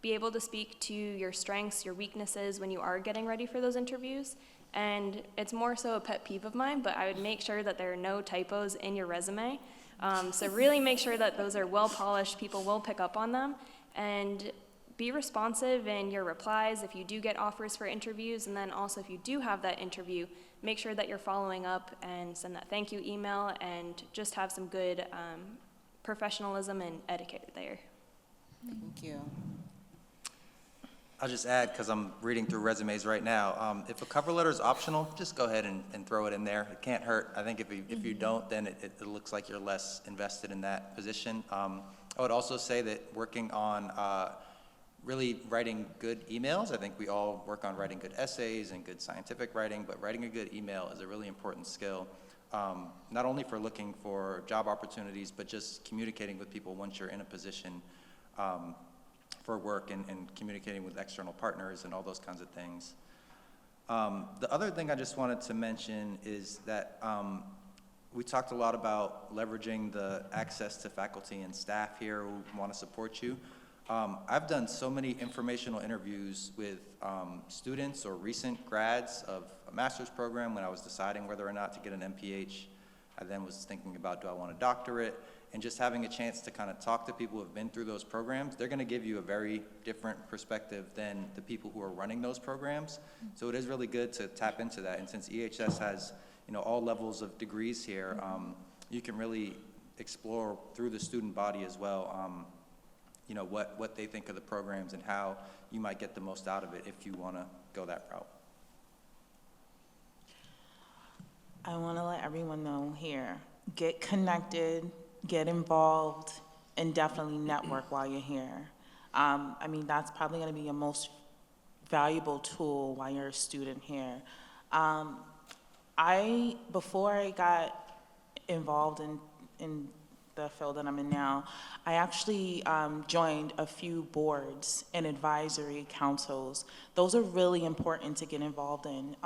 be able to speak to your strengths, your weaknesses when you are getting ready for those interviews, and it's more so a pet peeve of mine, but I would make sure that there are no typos in your resume. So really make sure that those are well polished, people will pick up on them, and be responsive in your replies if you do get offers for interviews, and then also if you do have that interview, make sure that you're following up and send that thank you email and just have some good professionalism and etiquette there. Thank you. I'll just add, because I'm reading through resumes right now, if a cover letter is optional, just go ahead and throw it in there. It can't hurt. I think if you don't, then it looks like you're less invested in that position. I would also say that working on really writing good emails, I think we all work on writing good essays and good scientific writing, but writing a good email is a really important skill, not only for looking for job opportunities, but just communicating with people once you're in a position for work and communicating with external partners and all those kinds of things. The other thing I just wanted to mention is that we talked a lot about leveraging the access to faculty and staff here who want to support you. I've done so many informational interviews with students or recent grads of a master's program when I was deciding whether or not to get an MPH. I then was thinking about, do I want a doctorate? And just having a chance to kind of talk to people who have been through those programs, they're going to give you a very different perspective than the people who are running those programs. So it is really good to tap into that. And since EHS has, all levels of degrees here, you can really explore through the student body as well, what they think of the programs and how you might get the most out of it if you want to go that route. I want to let everyone know here, get connected, get involved, and definitely network while you're here. That's probably going to be your most valuable tool while you're a student here. Before I got involved in the field that I'm in now, I actually joined a few boards and advisory councils. Those are really important to get involved in.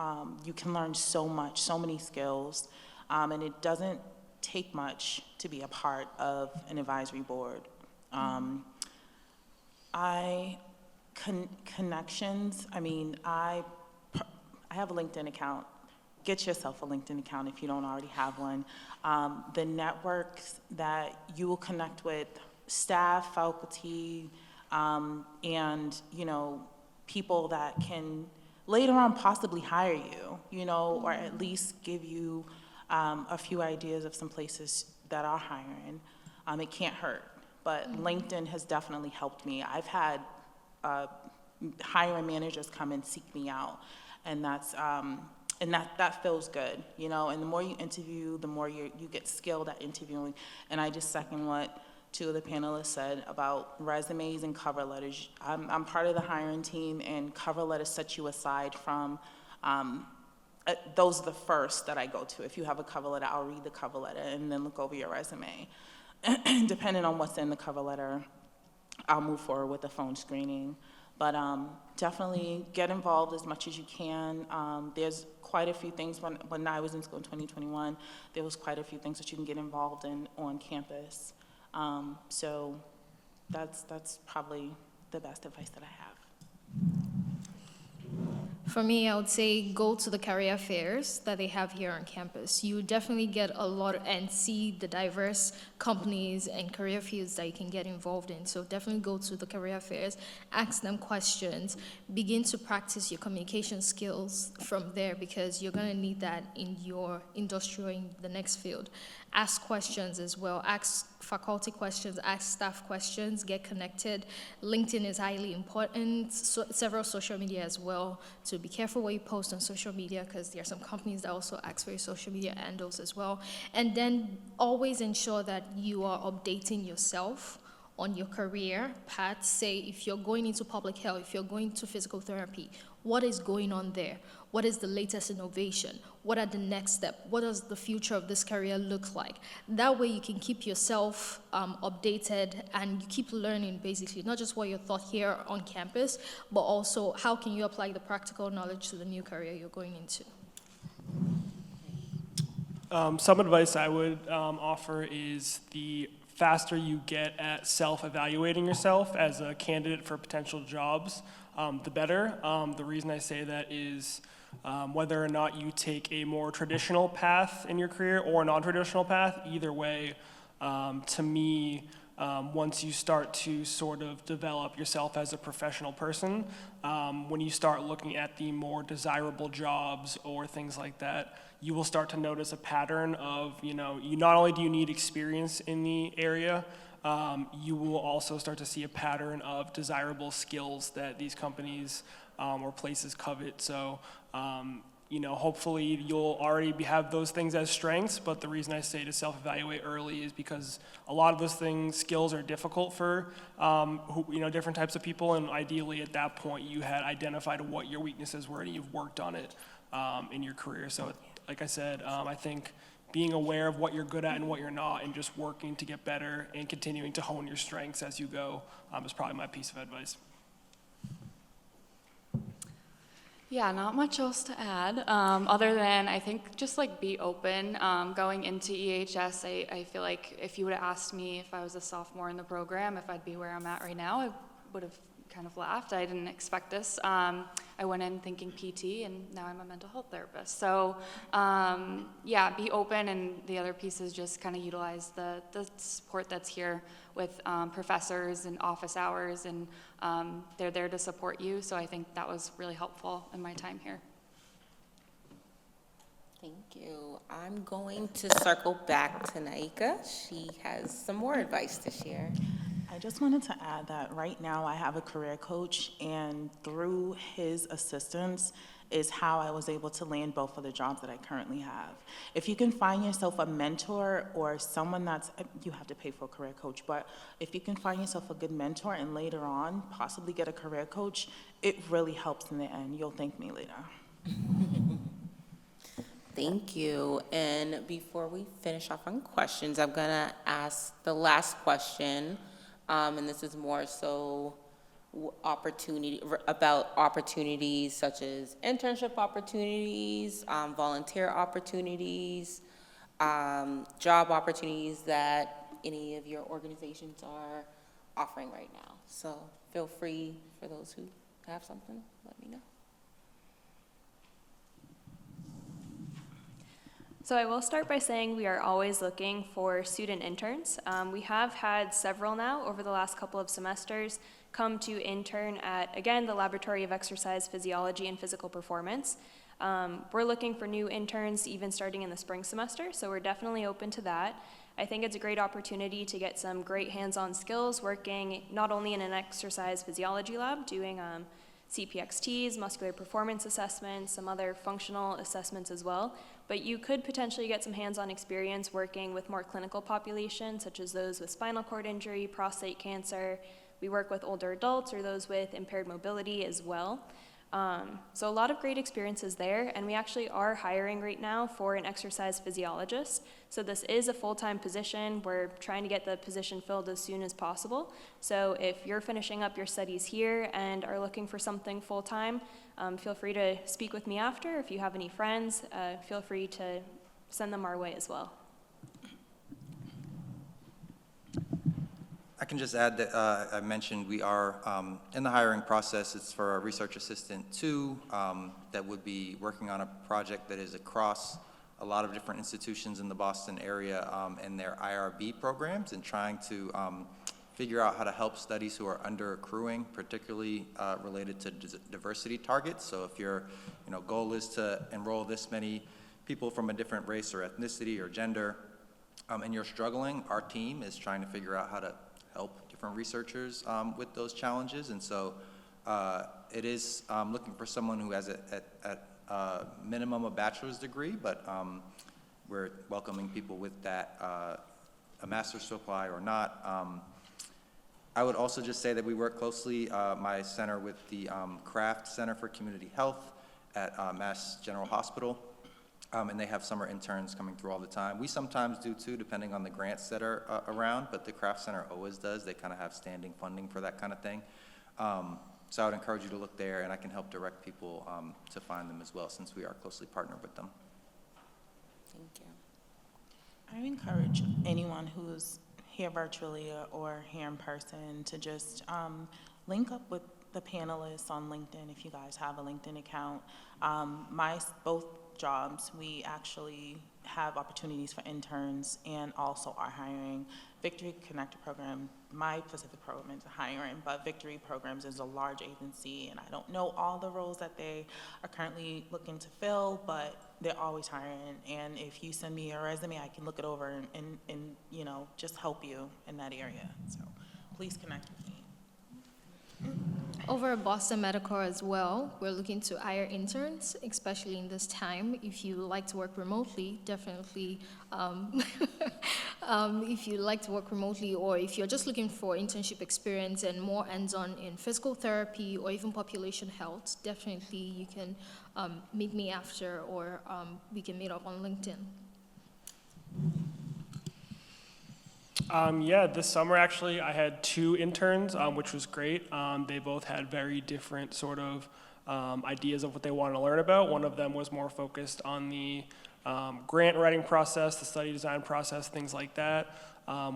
You can learn so much, so many skills, and it doesn't take much to be a part of an advisory board. Connections, I have a LinkedIn account. Get yourself a LinkedIn account if you don't already have one. The networks that you will connect with, staff, faculty, and people that can later on possibly hire you, or at least give you a few ideas of some places that are hiring. It can't hurt, but LinkedIn has definitely helped me. I've had hiring managers come and seek me out, and that feels good, and the more you interview, the more you get skilled at interviewing. And I just second what two of the panelists said about resumes and cover letters. I'm part of the hiring team, and cover letters set you aside from those are the first that I go to. If you have a cover letter, I'll read the cover letter and then look over your resume. Depending on what's in the cover letter, I'll move forward with the phone screening. But definitely get involved as much as you can. There's quite a few things, when I was in school in 2021, there was quite a few things that you can get involved in on campus. So that's probably the best advice that I have. For me, I would say go to the career fairs that they have here on campus. You would definitely get a lot and see the diverse companies and career fields that you can get involved in. So definitely go to the career fairs, ask them questions, begin to practice your communication skills from there because you're going to need that in your industry or in the next field. Ask questions as well. Ask faculty questions, ask staff questions, get connected. LinkedIn is highly important, several social media as well. So be careful what you post on social media because there are some companies that also ask for your social media handles as well. And then always ensure that you are updating yourself on your career path. Say if you're going into public health, if you're going to physical therapy, what is going on there? What is the latest innovation? What are the next steps? What does the future of this career look like? That way you can keep yourself updated and you keep learning basically, not just what you're taught here on campus, but also how can you apply the practical knowledge to the new career you're going into. Some advice I would offer is the faster you get at self-evaluating yourself as a candidate for potential jobs, the better. The reason I say that is whether or not you take a more traditional path in your career or a non-traditional path, either way, to me, once you start to sort of develop yourself as a professional person, when you start looking at the more desirable jobs or things like that, you will start to notice a pattern of, you not only do you need experience in the area, you will also start to see a pattern of desirable skills that these companies or places covet. So, hopefully you'll already have those things as strengths, but the reason I say to self-evaluate early is because a lot of those skills are difficult for, different types of people, and ideally at that point you had identified what your weaknesses were and you've worked on it in your career. So, like I said, I think being aware of what you're good at and what you're not and just working to get better and continuing to hone your strengths as you go is probably my piece of advice. Yeah, not much else to add, other than I think just be open. Going into EHS, I feel like if you would have asked me if I was a sophomore in the program, if I'd be where I'm at right now, I would have kind of laughed. I didn't expect this. I went in thinking PT, and now I'm a mental health therapist. So yeah, be open, and the other piece is just kind of utilize the support that's here with professors and office hours, and they're there to support you. So I think that was really helpful in my time here. Thank you. I'm going to circle back to Naika. She has some more advice to share. I just wanted to add that right now I have a career coach, and through his assistance is how I was able to land both of the jobs that I currently have. If you can find yourself a mentor or someone you have to pay for a career coach, but if you can find yourself a good mentor and later on possibly get a career coach, it really helps in the end. You'll thank me later. Thank you. And before we finish off on questions, I'm gonna ask the last question. And this is more so about opportunities such as internship opportunities, volunteer opportunities, job opportunities that any of your organizations are offering right now. So feel free, for those who have something, let me know. So I will start by saying we are always looking for student interns. We have had several now over the last couple of semesters come to intern at, again, the Laboratory of Exercise Physiology and Physical Performance. We're looking for new interns even starting in the spring semester, so we're definitely open to that. I think it's a great opportunity to get some great hands-on skills working not only in an exercise physiology lab, doing CPXTs, muscular performance assessments, some other functional assessments as well, but you could potentially get some hands-on experience working with more clinical populations, such as those with spinal cord injury, prostate cancer. We work with older adults or those with impaired mobility as well. So a lot of great experiences there, and we actually are hiring right now for an exercise physiologist. So this is a full-time position. We're trying to get the position filled as soon as possible. So if you're finishing up your studies here and are looking for something full-time, feel free to speak with me after. If you have any friends, feel free to send them our way as well. I can just add that I mentioned we are in the hiring process. It's for a research assistant 2 that would be working on a project that is across a lot of different institutions in the Boston area and their IRB programs, and trying to figure out how to help studies who are under accruing, particularly related to diversity targets. So if your goal is to enroll this many people from a different race or ethnicity or gender, and you're struggling, our team is trying to figure out how to help different researchers with those challenges. And so it is looking for someone who has at minimum a bachelor's degree, but we're welcoming people with that, a master's to apply or not. I would also just say that we work closely, my center, with the Kraft Center for Community Health at Mass General Hospital, and they have summer interns coming through all the time. We sometimes do too, depending on the grants that are around, but the Kraft Center always does. They kind of have standing funding for that kind of thing. So I would encourage you to look there, and I can help direct people to find them as well, since we are closely partnered with them. Thank you. I encourage anyone who's here virtually or here in person to just link up with the panelists on LinkedIn if you guys have a LinkedIn account. Both jobs, we actually have opportunities for interns and also are hiring. Victory Connector program, my specific program is hiring, but Victory Programs is a large agency, and I don't know all the roles that they are currently looking to fill, but they're always hiring. And if you send me your resume, I can look it over and just help you in that area. So please connect with me. Over at Boston Medical as well, we're looking to hire interns, especially in this time. If you like to work remotely, definitely, if you like to work remotely, or if you're just looking for internship experience and more hands-on in physical therapy or even population health, definitely you can meet me after, or we can meet up on LinkedIn. Yeah, this summer actually I had 2 interns, which was great. They both had very different sort of ideas of what they wanted to learn about. One of them was more focused on the grant writing process, the study design process, things like that.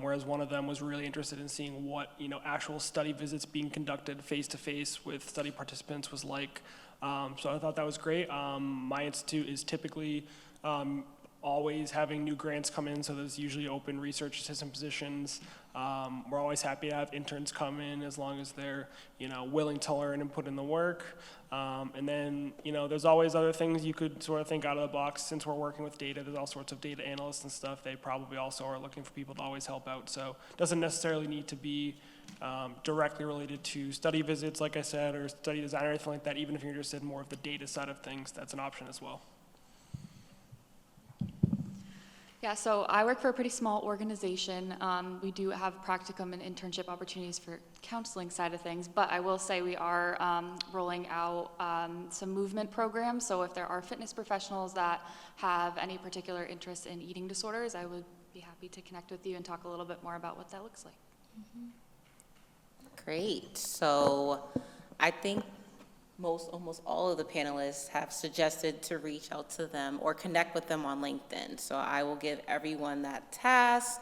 Whereas one of them was really interested in seeing what actual study visits being conducted face-to-face with study participants was like. So I thought that was great. My institute is typically always having new grants come in, so there's usually open research assistant positions. We're always happy to have interns come in as long as they're willing to learn and put in the work. And then there's always other things you could sort of think out of the box. Since we're working with data, there's all sorts of data analysts and stuff. They probably also are looking for people to always help out. So it doesn't necessarily need to be directly related to study visits, like I said, or study design or anything like that. Even if you're interested in more of the data side of things, that's an option as well. Yeah, so I work for a pretty small organization. We do have practicum and internship opportunities for counseling side of things, but I will say we are rolling out some movement programs. So if there are fitness professionals that have any particular interest in eating disorders, I would be happy to connect with you and talk a little bit more about what that looks like. Mm-hmm. Great. So I think almost all of the panelists have suggested to reach out to them or connect with them on LinkedIn. So I will give everyone that task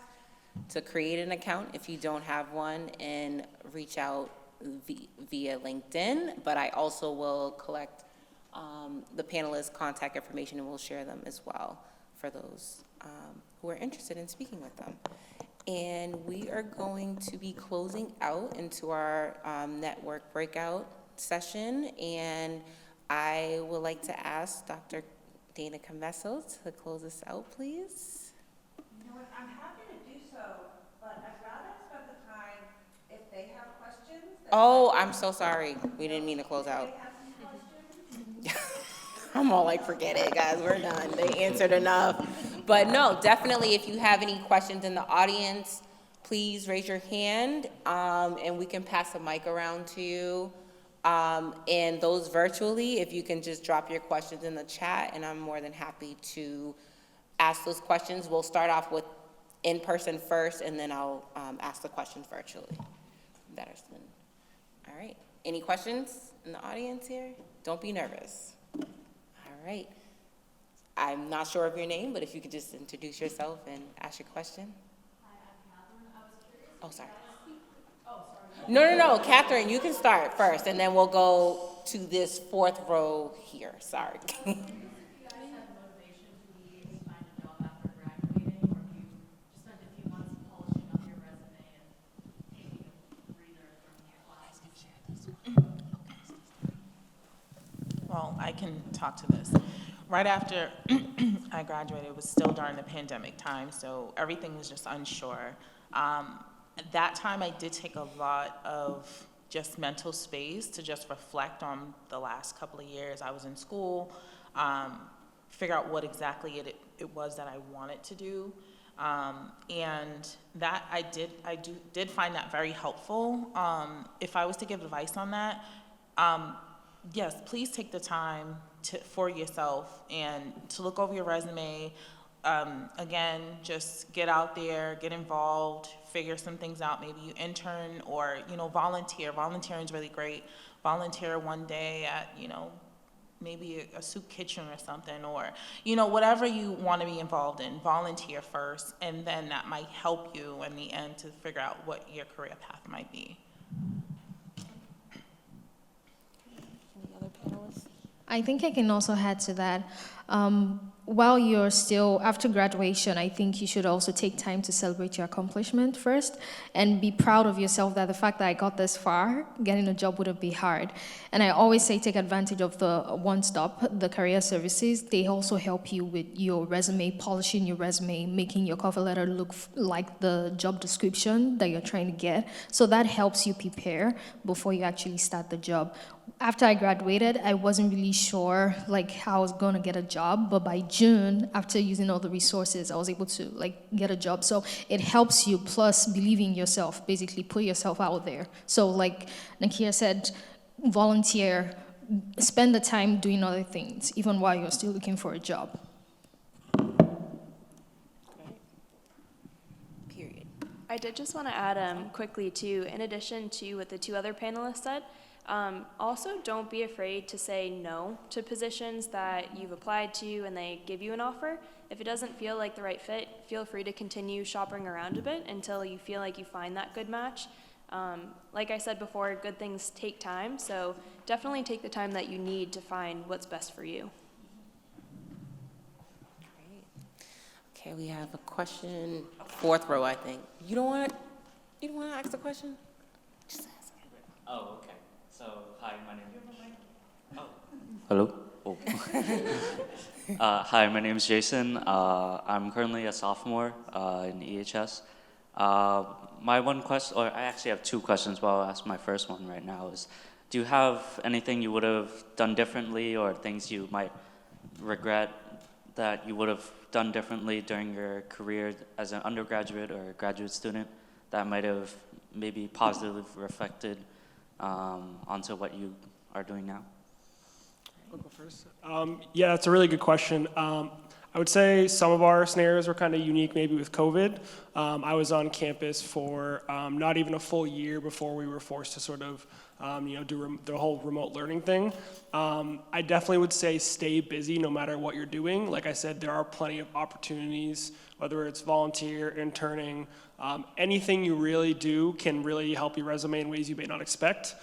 to create an account if you don't have one, and reach out via LinkedIn. But I also will collect the panelists' contact information, and we'll share them as well for those who are interested in speaking with them. And we are going to be closing out into our network breakout session, and I would like to ask Dr. Dana Camesso to close us out, please. You know what, I'm happy to do so, but I'd rather spend the time if they have questions. Oh, I'm so sorry. We didn't mean to close out. They have some questions. I'm all like, forget it, guys, we're done. They answered enough. But no, definitely, if you have any questions in the audience, please raise your hand, and we can pass the mic around to you. And those virtually, if you can just drop your questions in the chat, and I'm more than happy to ask those questions. We'll start off with in person first, and then I'll ask the questions virtually. Better than. All right. Any questions in the audience here? Don't be nervous. All right. I'm not sure of your name, but if you could just introduce yourself and ask your question. Hi, I'm Catherine. I was curious. Oh, sorry. No, Catherine, you can start first, and then we'll go to this fourth row here, sorry. Well, I can talk to this. Right after I graduated, it was still during the pandemic time, so everything was just unsure. At that time, I did take a lot of just mental space to just reflect on the last couple of years I was in school, figure out what exactly it was that I wanted to do. And that I did find that very helpful. If I was to give advice on that, yes, please take the time for yourself and to look over your resume. Again, just get out there, get involved, figure some things out. Maybe you intern or, volunteer. Volunteering is really great. Volunteer one day at, maybe a soup kitchen or something, or, whatever you want to be involved in. Volunteer first, and then that might help you in the end to figure out what your career path might be. Any other panelists? I think I can also add to that. While you're still after graduation, I think you should also take time to celebrate your accomplishment first and be proud of yourself that the fact that I got this far, getting a job wouldn't be hard. And I always say take advantage of the One Stop, the career services. They also help you with your resume, polishing your resume, making your cover letter look like the job description that you're trying to get. So that helps you prepare before you actually start the job. After I graduated, I wasn't really sure how I was going to get a job, but by June, after using all the resources, I was able to get a job. So it helps you, plus believing in yourself, basically put yourself out there. So like Nakia said, volunteer, spend the time doing other things, even while you're still looking for a job. Period. I did just want to add quickly too, in addition to what the two other panelists said, also don't be afraid to say no to positions that you've applied to and they give you an offer. If it doesn't feel like the right fit, feel free to continue shopping around a bit until you feel like you find that good match. Like I said before, good things take time, so definitely take the time that you need to find what's best for you. Okay, we have a question, fourth row, I think. You don't want to ask the question? Just ask it. Oh, okay. So, hi, my name is... Oh. Hello? Oh. Hi, my name is Jason. I'm currently a sophomore in EHS. My one question, or I actually have two questions, but I'll ask my first one right now is, do you have anything you would have done differently or things you might regret that you would have done differently during your career as an undergraduate or a graduate student that might have maybe positively reflected onto what you are doing now? I'll go first. Yeah, that's a really good question. I would say some of our scenarios were kind of unique maybe with COVID. I was on campus for not even a full year before we were forced to sort of do the whole remote learning thing. I definitely would say stay busy no matter what you're doing. Like I said, there are plenty of opportunities, whether it's volunteer, interning, anything you really do can really help your resume in ways you may not expect.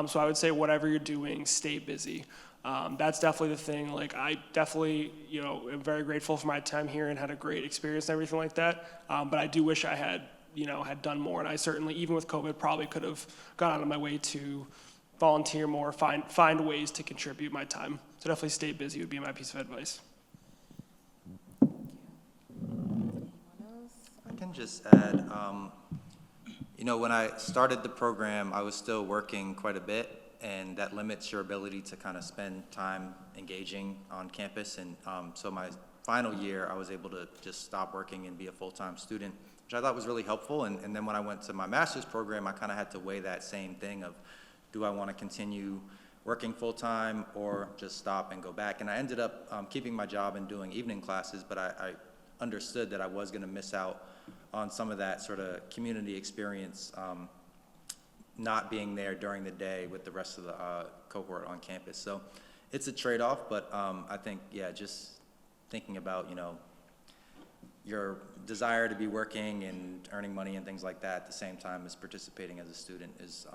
So I would say whatever you're doing, stay busy. That's definitely the thing. I definitely, am very grateful for my time here and had a great experience and everything like that. But I do wish I had, had done more. And I certainly, even with COVID, probably could have gone out of my way to volunteer more, find ways to contribute my time. So definitely stay busy would be my piece of advice. I can just add, when I started the program, I was still working quite a bit, and that limits your ability to kind of spend time engaging on campus. And so my final year, I was able to just stop working and be a full-time student, which I thought was really helpful. And then when I went to my master's program, I kind of had to weigh that same thing of, do I want to continue working full-time or just stop and go back? And I ended up keeping my job and doing evening classes, but I understood that I was going to miss out on some of that sort of community experience, not being there during the day with the rest of the cohort on campus. So it's a trade-off, but I think, just thinking about, your desire to be working and earning money and things like that at the same time as participating as a student is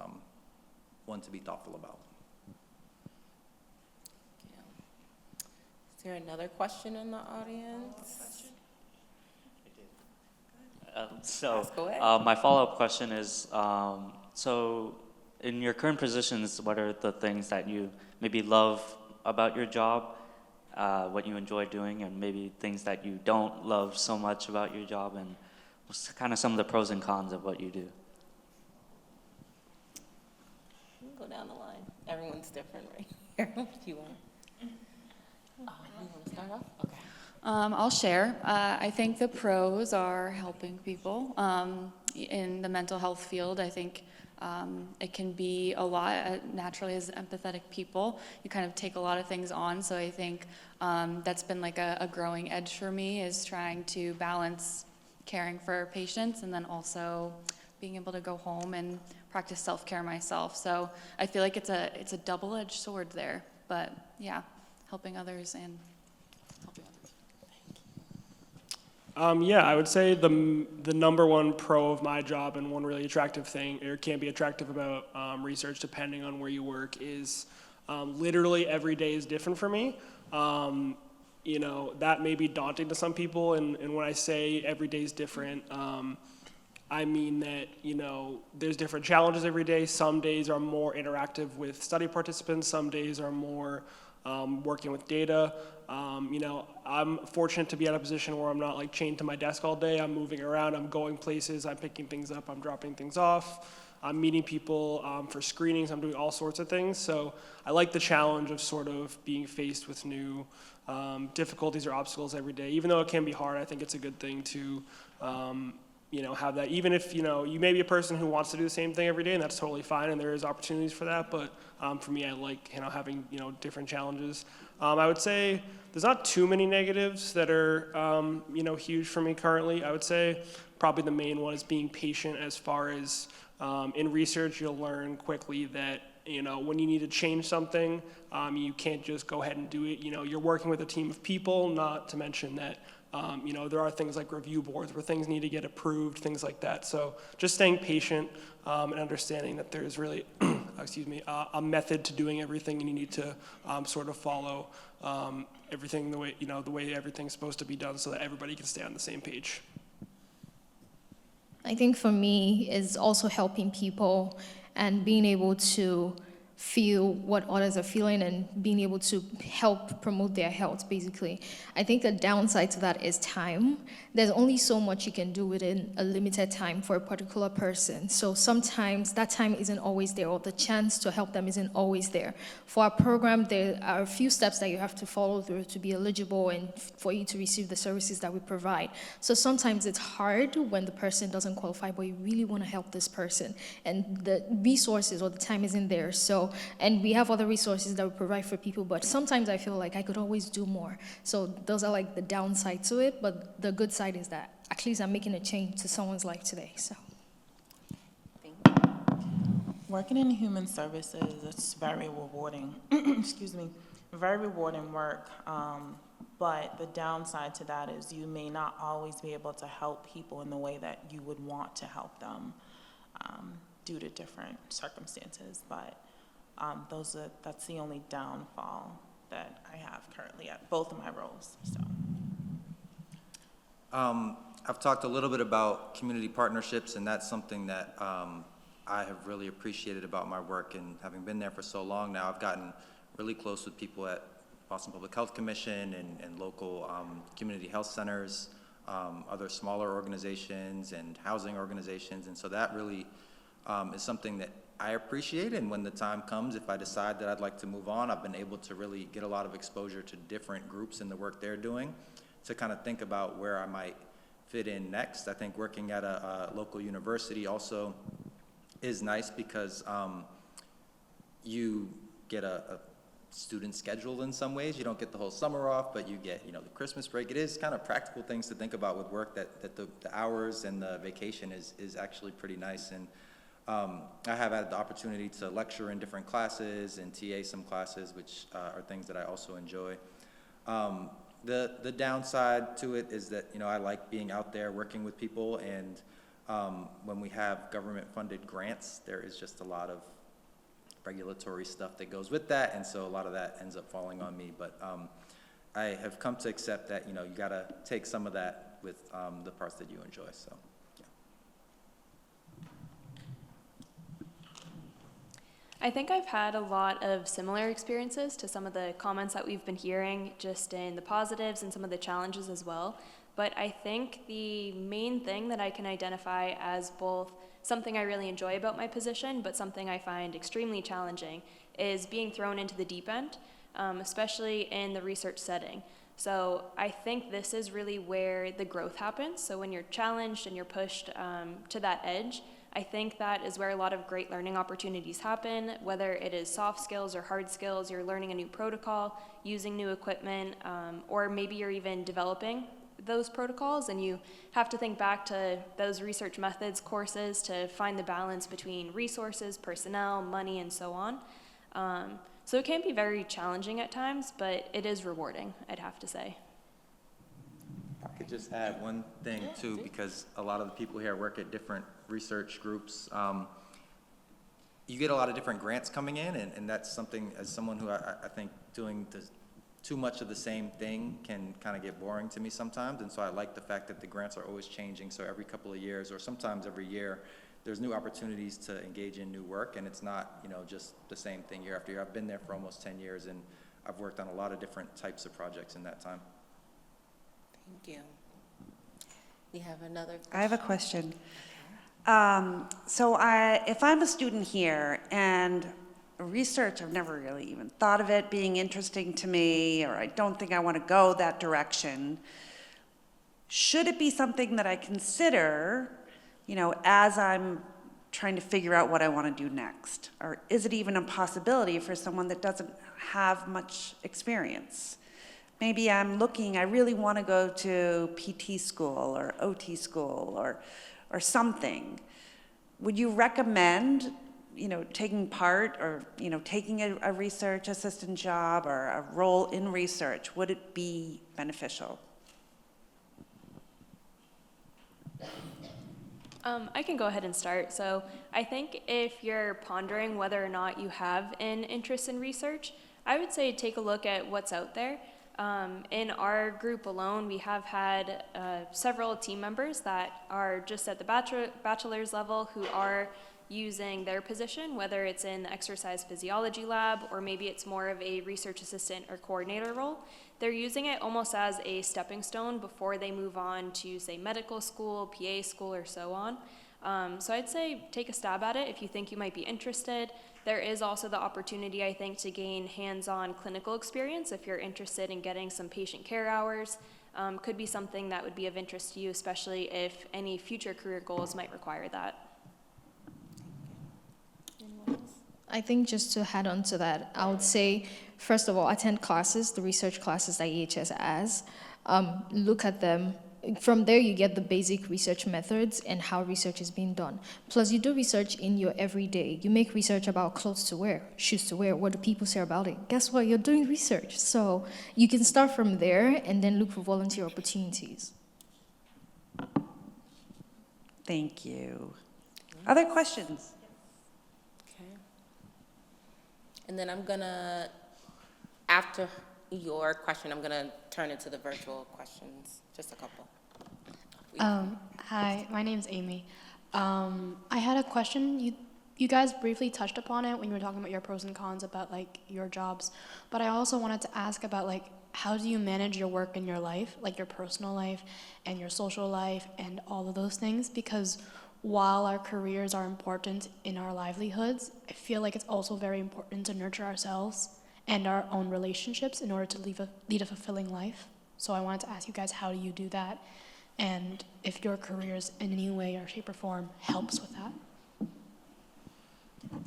one to be thoughtful about. Is there another question in the audience? Go ahead. My follow-up question is, so in your current positions, what are the things that you maybe love about your job, what you enjoy doing, and maybe things that you don't love so much about your job, and what's kind of some of the pros and cons of what you do? Go down the line. Everyone's different right here. If you want. You want to start off? Okay. I'll share. I think the pros are helping people. In the mental health field, I think it can be a lot. Naturally, as empathetic people, you kind of take a lot of things on. So I think that's been like a growing edge for me, is trying to balance caring for patients and then also being able to go home and practice self-care myself. So I feel like it's a double-edged sword there. But yeah, helping others and helping others. Yeah, I would say the number one pro of my job and one really attractive thing, or can be attractive about research depending on where you work, is literally every day is different for me. You know, that may be daunting to some people, and when I say every day is different, I mean that, you know, there's different challenges every day. Some days are more interactive with study participants, some days are more working with data. You know, I'm fortunate to be at a position where I'm not like chained to my desk all day. I'm moving around, I'm going places, I'm picking things up, I'm dropping things off. I'm meeting people for screenings, I'm doing all sorts of things. So I like the challenge of sort of being faced with new difficulties or obstacles every day. Even though it can be hard, I think it's a good thing to you know, have that. Even if, you know, you may be a person who wants to do the same thing every day, and that's totally fine, and there is opportunities for that, but for me, I like, you know, having, you know, different challenges. I would say there's not too many negatives that are, you know, huge for me currently. I would say probably the main one is being patient. As far as in research, you'll learn quickly that, you know, when you need to change something, you can't just go ahead and do it. You know, you're working with a team of people, not to mention that you know, there are things like review boards where things need to get approved, things like that. So just staying patient and understanding that there's really, excuse me, a method to doing everything, and you need to sort of follow everything the way, you know, the way everything's supposed to be done, so that everybody can stay on the same page. I think for me is also helping people and being able to feel what others are feeling and being able to help promote their health, basically. I think the downside to that is time. There's only so much you can do within a limited time for a particular person. So sometimes that time isn't always there, or the chance to help them isn't always there. For our program, there are a few steps that you have to follow through to be eligible and for you to receive the services that we provide. So sometimes it's hard when the person doesn't qualify, but you really want to help this person, and the resources or the time isn't there. So, and we have other resources that we provide for people, but sometimes I feel like I could always do more. So those are like the downside to it, but the good side is that at least I'm making a change to someone's life today. So. Working in human services, it's very rewarding. Excuse me, very rewarding work. But the downside to that is you may not always be able to help people in the way that you would want to help them due to different circumstances. But that's the only downfall that I have currently at both of my roles. So. I've talked a little bit about community partnerships, and that's something that I have really appreciated about my work, and having been there for so long now, I've gotten really close with people at Boston Public Health Commission and local community health centers, other smaller organizations and housing organizations, and so that really is something that I appreciate. And when the time comes, if I decide that I'd like to move on, I've been able to really get a lot of exposure to different groups in the work they're doing to kind of think about where I might fit in next. I think working at a local university also is nice because you get a student schedule in some ways. You don't get the whole summer off, but you get, you know, the Christmas break. It is kind of practical things to think about with work, that the hours and the vacation is actually pretty nice. And I have had the opportunity to lecture in different classes and TA some classes, which are things that I also enjoy. The downside to it is that, I like being out there working with people, and when we have government-funded grants, there is just a lot of regulatory stuff that goes with that, and so a lot of that ends up falling on me. But I have come to accept that, you gotta take some of that with the parts that you enjoy, so, yeah. I think I've had a lot of similar experiences to some of the comments that we've been hearing, just in the positives and some of the challenges as well. But I think the main thing that I can identify as both something I really enjoy about my position, but something I find extremely challenging, is being thrown into the deep end, especially in the research setting. So I think this is really where the growth happens. So when you're challenged and you're pushed to that edge, I think that is where a lot of great learning opportunities happen, whether it is soft skills or hard skills. You're learning a new protocol, using new equipment, or maybe you're even developing those protocols, and you have to think back to those research methods courses to find the balance between resources, personnel, money, and so on. So it can be very challenging at times, but it is rewarding, I'd have to say. I could just add one thing too, because a lot of the people here work at different research groups. You get a lot of different grants coming in, and that's something, as someone who I think doing too much of the same thing can kind of get boring to me sometimes. And so I like the fact that the grants are always changing. So every couple of years, or sometimes every year, there's new opportunities to engage in new work, and it's not, just the same thing year after year. I've been there for almost 10 years, and I've worked on a lot of different types of projects in that time. Thank you. We have another question. I have a question. If I'm a student here and research, I've never really even thought of it being interesting to me, or I don't think I want to go that direction, should it be something that I consider, as I'm trying to figure out what I want to do next? Or is it even a possibility for someone that doesn't have much experience? Maybe I really want to go to PT school or OT school or something. Would you recommend, taking part or, taking a research assistant job or a role in research? Would it be beneficial? I can go ahead and start. So I think if you're pondering whether or not you have an interest in research, I would say take a look at what's out there. In our group alone, we have had several team members that are just at the bachelor's level who are using their position, whether it's in the exercise physiology lab or maybe it's more of a research assistant or coordinator role. They're using it almost as a stepping stone before they move on to, say, medical school, PA school, or so on. So I'd say take a stab at it if you think you might be interested. There is also the opportunity, I think, to gain hands-on clinical experience if you're interested in getting some patient care hours. Could be something that would be of interest to you, especially if any future career goals might require that. I think just to add on to that, I would say, first of all, attend classes, the research classes that EHS has. Look at them. From there, you get the basic research methods and how research is being done. Plus, you do research in your everyday. You make research about clothes to wear, shoes to wear, what do people say about it? Guess what? You're doing research. So you can start from there and then look for volunteer opportunities. Thank you. Other questions? Okay. And then after your question, I'm gonna turn it to the virtual questions, just a couple. Hi, my name's Amy. I had a question. You guys briefly touched upon it when you were talking about your pros and cons about your jobs, but I also wanted to ask about how do you manage your work and your life, your personal life and your social life and all of those things, because while our careers are important in our livelihoods, I feel like it's also very important to nurture ourselves and our own relationships in order to lead a fulfilling life. So I wanted to ask you guys, how do you do that? And if your careers in any way or shape or form helps with that.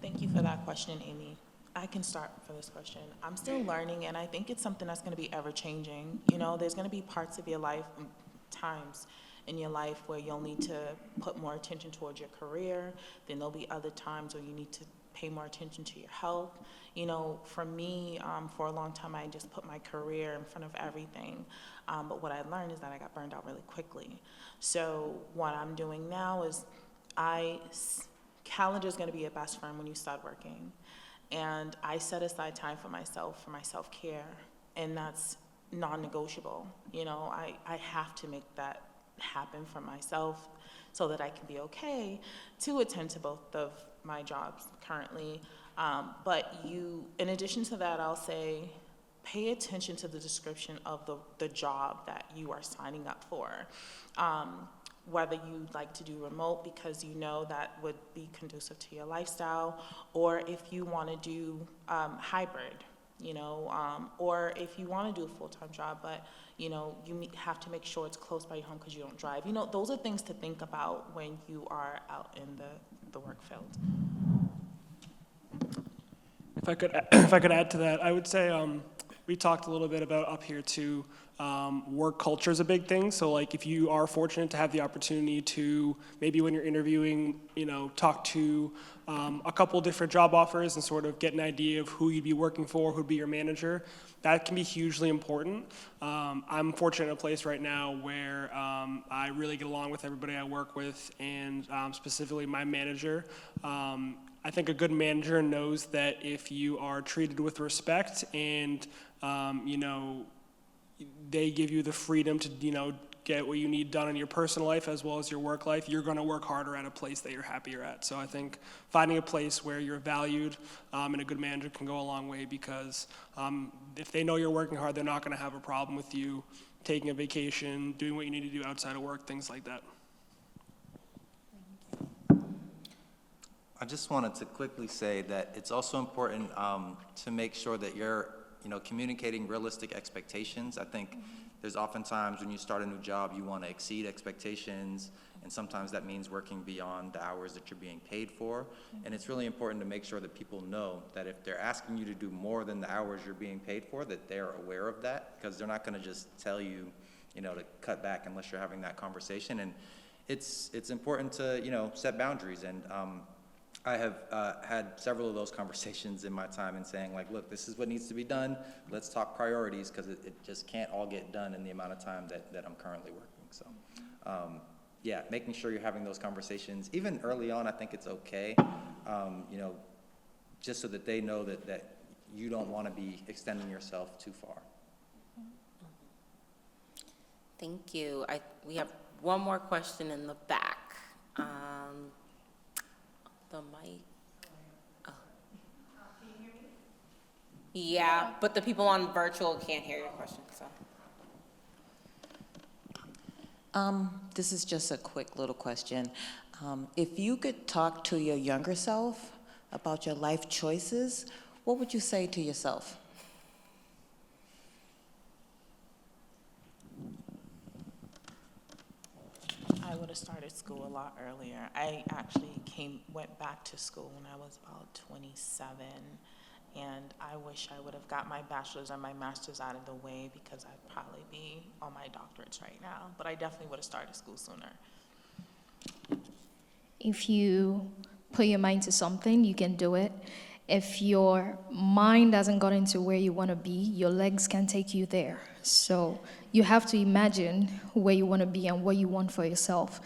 Thank you for that question, Amy. I can start for this question. I'm still learning, and I think it's something that's going to be ever-changing. There's going to be parts of your life, times in your life where you'll need to put more attention towards your career. Then there'll be other times where you need to pay more attention to your health. You know, for me, for a long time, I just put my career in front of everything. But what I learned is that I got burned out really quickly. So what I'm doing now is calendar is going to be your best friend when you start working. And I set aside time for my self-care, and that's non-negotiable. You know, I have to make that happen for myself so that I can be okay to attend to both of my jobs currently. But in addition to that, I'll say, pay attention to the description of the job that you are signing up for. Whether you'd like to do remote because you know that would be conducive to your lifestyle, or if you want to do hybrid, you know, or if you want to do a full-time job, but, you know, you have to make sure it's close by your home because you don't drive. You know, those are things to think about when you are out in the work field. If I could add to that, I would say we talked a little bit about up here too. Work culture is a big thing. So like if you are fortunate to have the opportunity to maybe when you're interviewing, you know, talk to a couple different job offers and sort of get an idea of who you'd be working for, who'd be your manager, that can be hugely important. I'm fortunate in a place right now where I really get along with everybody I work with, and specifically my manager. I think a good manager knows that if you are treated with respect and, you know, they give you the freedom to, you know, get what you need done in your personal life as well as your work life, you're going to work harder at a place that you're happier at. So I think finding a place where you're valued and a good manager can go a long way, because if they know you're working hard, they're not going to have a problem with you taking a vacation, doing what you need to do outside of work, things like that. I just wanted to quickly say that it's also important to make sure that you're, you know, communicating realistic expectations. I think there's oftentimes when you start a new job, you want to exceed expectations, and sometimes that means working beyond the hours that you're being paid for. And it's really important to make sure that people know that if they're asking you to do more than the hours you're being paid for, that they're aware of that, because they're not going to just tell you, you know, to cut back unless you're having that conversation. And it's important to, you know, set boundaries. And I have had several of those conversations in my time and saying, like, look, this is what needs to be done. Let's talk priorities, because it just can't all get done in the amount of time that I'm currently working. So, yeah, making sure you're having those conversations. Even early on, I think it's okay, you know, just so that they know that you don't want to be extending yourself too far. Thank you. We have one more question in the back. The mic. Oh. Can you hear me? Yeah, but the people on virtual can't hear your question, so. This is just a quick little question. If you could talk to your younger self about your life choices, what would you say to yourself? I would have started school a lot earlier. I actually went back to school when I was about 27, and I wish I would have got my bachelor's and my master's out of the way, because I'd probably be on my doctorates right now. But I definitely would have started school sooner. If you put your mind to something, you can do it. If your mind hasn't gotten to where you want to be, your legs can take you there. So you have to imagine where you want to be and what you want for yourself.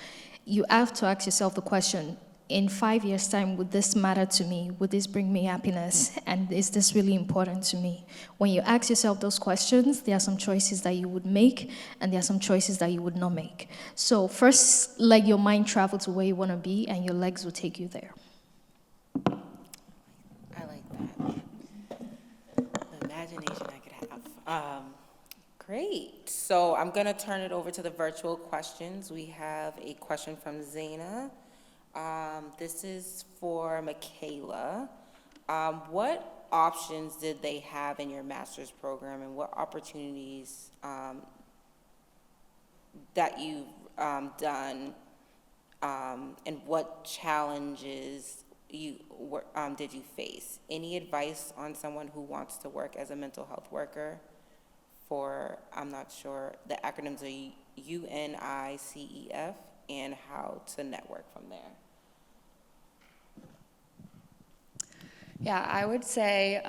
You have to ask yourself the question, in 5 years' time, would this matter to me? Would this bring me happiness? And is this really important to me? When you ask yourself those questions, there are some choices that you would make, and there are some choices that you would not make. So first, let your mind travel to where you want to be, and your legs will take you there. I like that. The imagination I could have. Great. So I'm going to turn it over to the virtual questions. We have a question from Zaina. This is for Michaela. What options did they have in your master's program, and what opportunities that you've done, and what challenges did you face? Any advice on someone who wants to work as a mental health worker? I'm not sure, the acronyms are UNICEF, and how to network from there. Yeah, I would say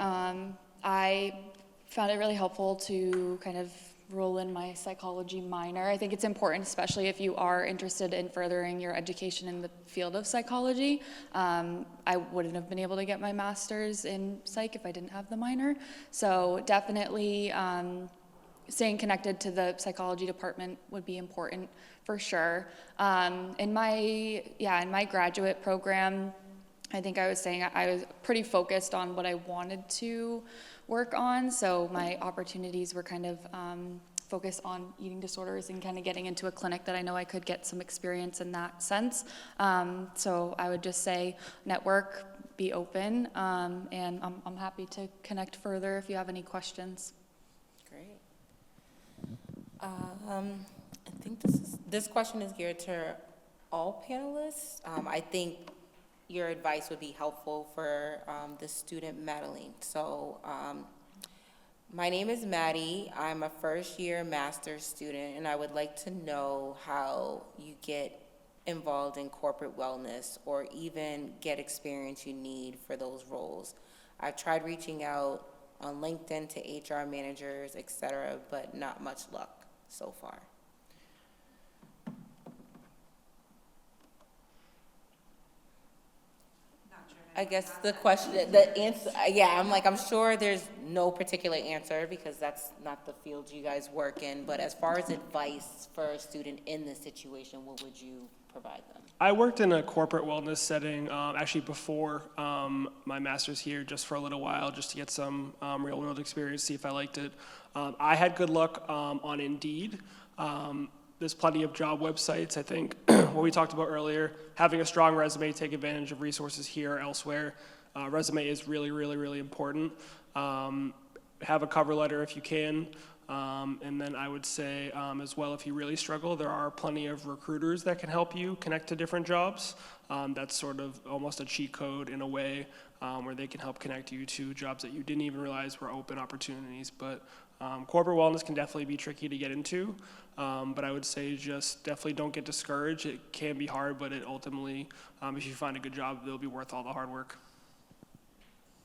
I found it really helpful to kind of roll in my psychology minor. I think it's important, especially if you are interested in furthering your education in the field of psychology. I wouldn't have been able to get my master's in psych if I didn't have the minor. So definitely staying connected to the psychology department would be important for sure. In my graduate program, I think I was saying I was pretty focused on what I wanted to work on, so my opportunities were kind of focused on eating disorders and kind of getting into a clinic that I know I could get some experience in that sense. So I would just say network, be open, and I'm happy to connect further if you have any questions. Great. I think this question is geared to all panelists. I think your advice would be helpful for the student Madeline. So my name is Maddie. I'm a first-year master's student, and I would like to know how you get involved in corporate wellness or even get experience you need for those roles. I've tried reaching out on LinkedIn to HR managers, et cetera, but not much luck so far. I guess the question, the answer, yeah, I'm sure there's no particular answer because that's not the field you guys work in, but as far as advice for a student in this situation, what would you provide them? I worked in a corporate wellness setting actually before my master's here just for a little while, just to get some real world experience, see if I liked it. I had good luck on Indeed. There's plenty of job websites. I think what we talked about earlier, having a strong resume, take advantage of resources here or elsewhere. Resume is really, really, really important. Have a cover letter if you can. And then I would say as well, if you really struggle, there are plenty of recruiters that can help you connect to different jobs. That's sort of almost a cheat code in a way where they can help connect you to jobs that you didn't even realize were open opportunities. But corporate wellness can definitely be tricky to get into. But I would say just definitely don't get discouraged. It can be hard, but it ultimately, if you find a good job, it'll be worth all the hard work.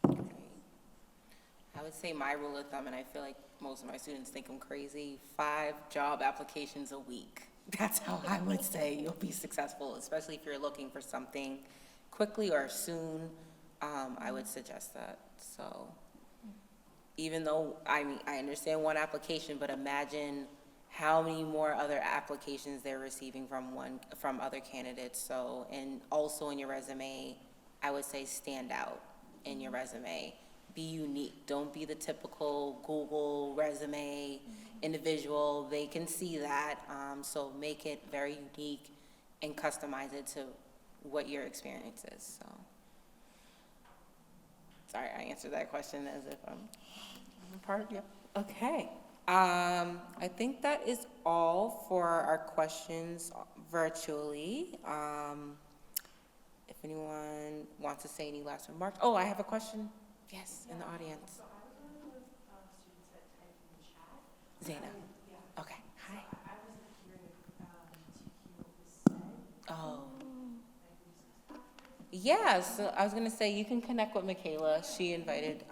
I would say my rule of thumb, and I feel like most of my students think I'm crazy, 5 job applications a week. That's how I would say you'll be successful, especially if you're looking for something quickly or soon. I would suggest that. So even though, I understand one application, but imagine how many more other applications they're receiving from other candidates. So, and also in your resume, I would say stand out in your resume. Be unique. Don't be the typical Google resume individual. They can see that. So make it very unique and customize it to what your experience is. So, sorry, I answered that question as if I'm a part. Yep. Okay. I think that is all for our questions virtually. If anyone wants to say any last remarks. Oh, I have a question. Yes, in the audience. So I was one of those students that typed in the chat. Zaina. Yeah. Okay, hi. I wasn't here to hear what was said. Oh. Yeah, so I was gonna say, you can connect with Michaela. She invited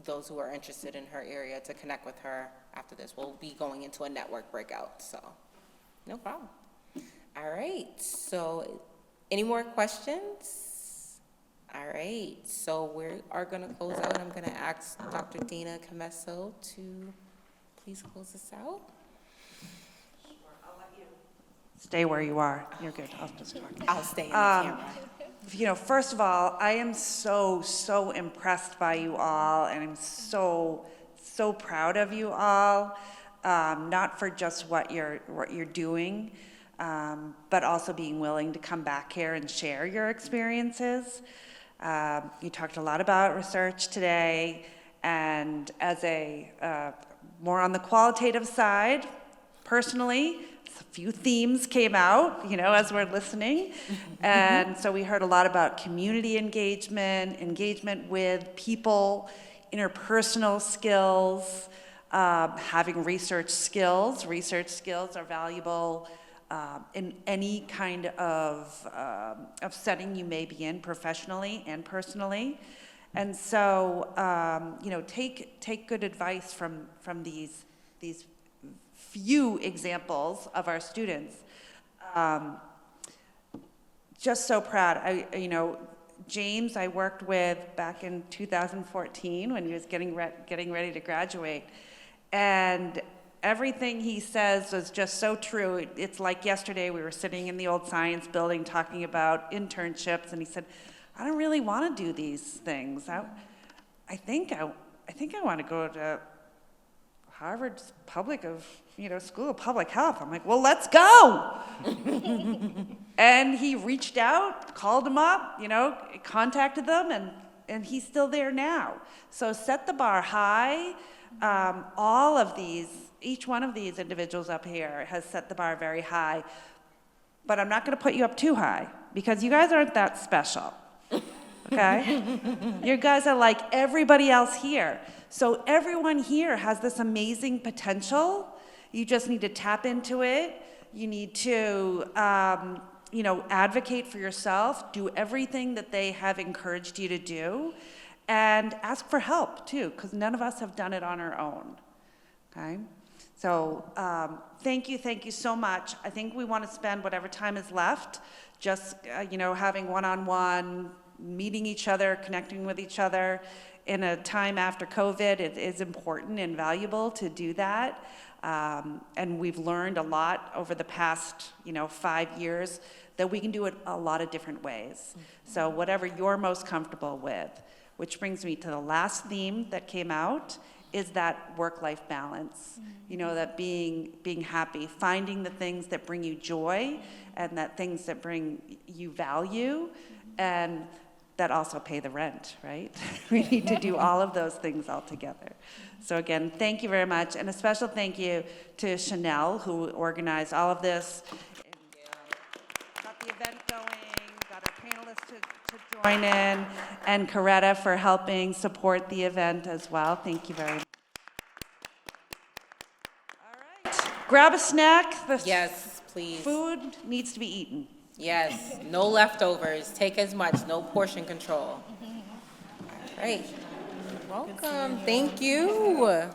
those who are interested in her area to connect with her after this. We'll be going into a network breakout, so no problem. All right, so any more questions? All right, so we are going to close out. I'm going to ask Dr. Dina Camesso to please close this out. Sure, I'll let you stay where you are. You're good. I'll just talk. I'll stay in the camera. You know, first of all, I am so impressed by you all, and I'm so proud of you all. Not for just what you're doing, but also being willing to come back here and share your experiences. You talked a lot about research today, and as a more on the qualitative side, personally, a few themes came out, as we're listening. And so we heard a lot about community engagement with people, interpersonal skills, having research skills. Research skills are valuable in any kind of setting you may be in, professionally and personally. And so, you know, take good advice from these few examples of our students. Just so proud. You know, James, I worked with back in 2014 when he was getting ready to graduate, and everything he says was just so true. It's like yesterday we were sitting in the old science building talking about internships, and he said, "I don't really want to do these things. I think I want to go to Harvard's School of Public Health." I'm like, "Well, let's go." And he reached out, called them up, contacted them, and he's still there now. So set the bar high. Each one of these individuals up here has set the bar very high. But I'm not going to put you up too high, because you guys aren't that special. Okay? You guys are like everybody else here. So everyone here has this amazing potential. You just need to tap into it. You need to, advocate for yourself, do everything that they have encouraged you to do, and ask for help too, because none of us have done it on our own. Okay? So thank you so much. I think we want to spend whatever time is left just, having one-on-one, meeting each other, connecting with each other. In a time after COVID, it is important and valuable to do that. And we've learned a lot over the past, 5 years that we can do it a lot of different ways. So whatever you're most comfortable with, which brings me to the last theme that came out, is that work-life balance. That being happy, finding the things that bring you joy and that things that bring you value, and that also pay the rent, right? We need to do all of those things all together. So again, thank you very much, and a special thank you to Chanel, who organized all of this. Got the event going, got our panelists to join in, and Coretta for helping support the event as well. Thank you very much. All right, grab a snack. Yes, please. Food needs to be eaten. Yes, no leftovers. Take as much, no portion control. All right. Welcome. Thank you.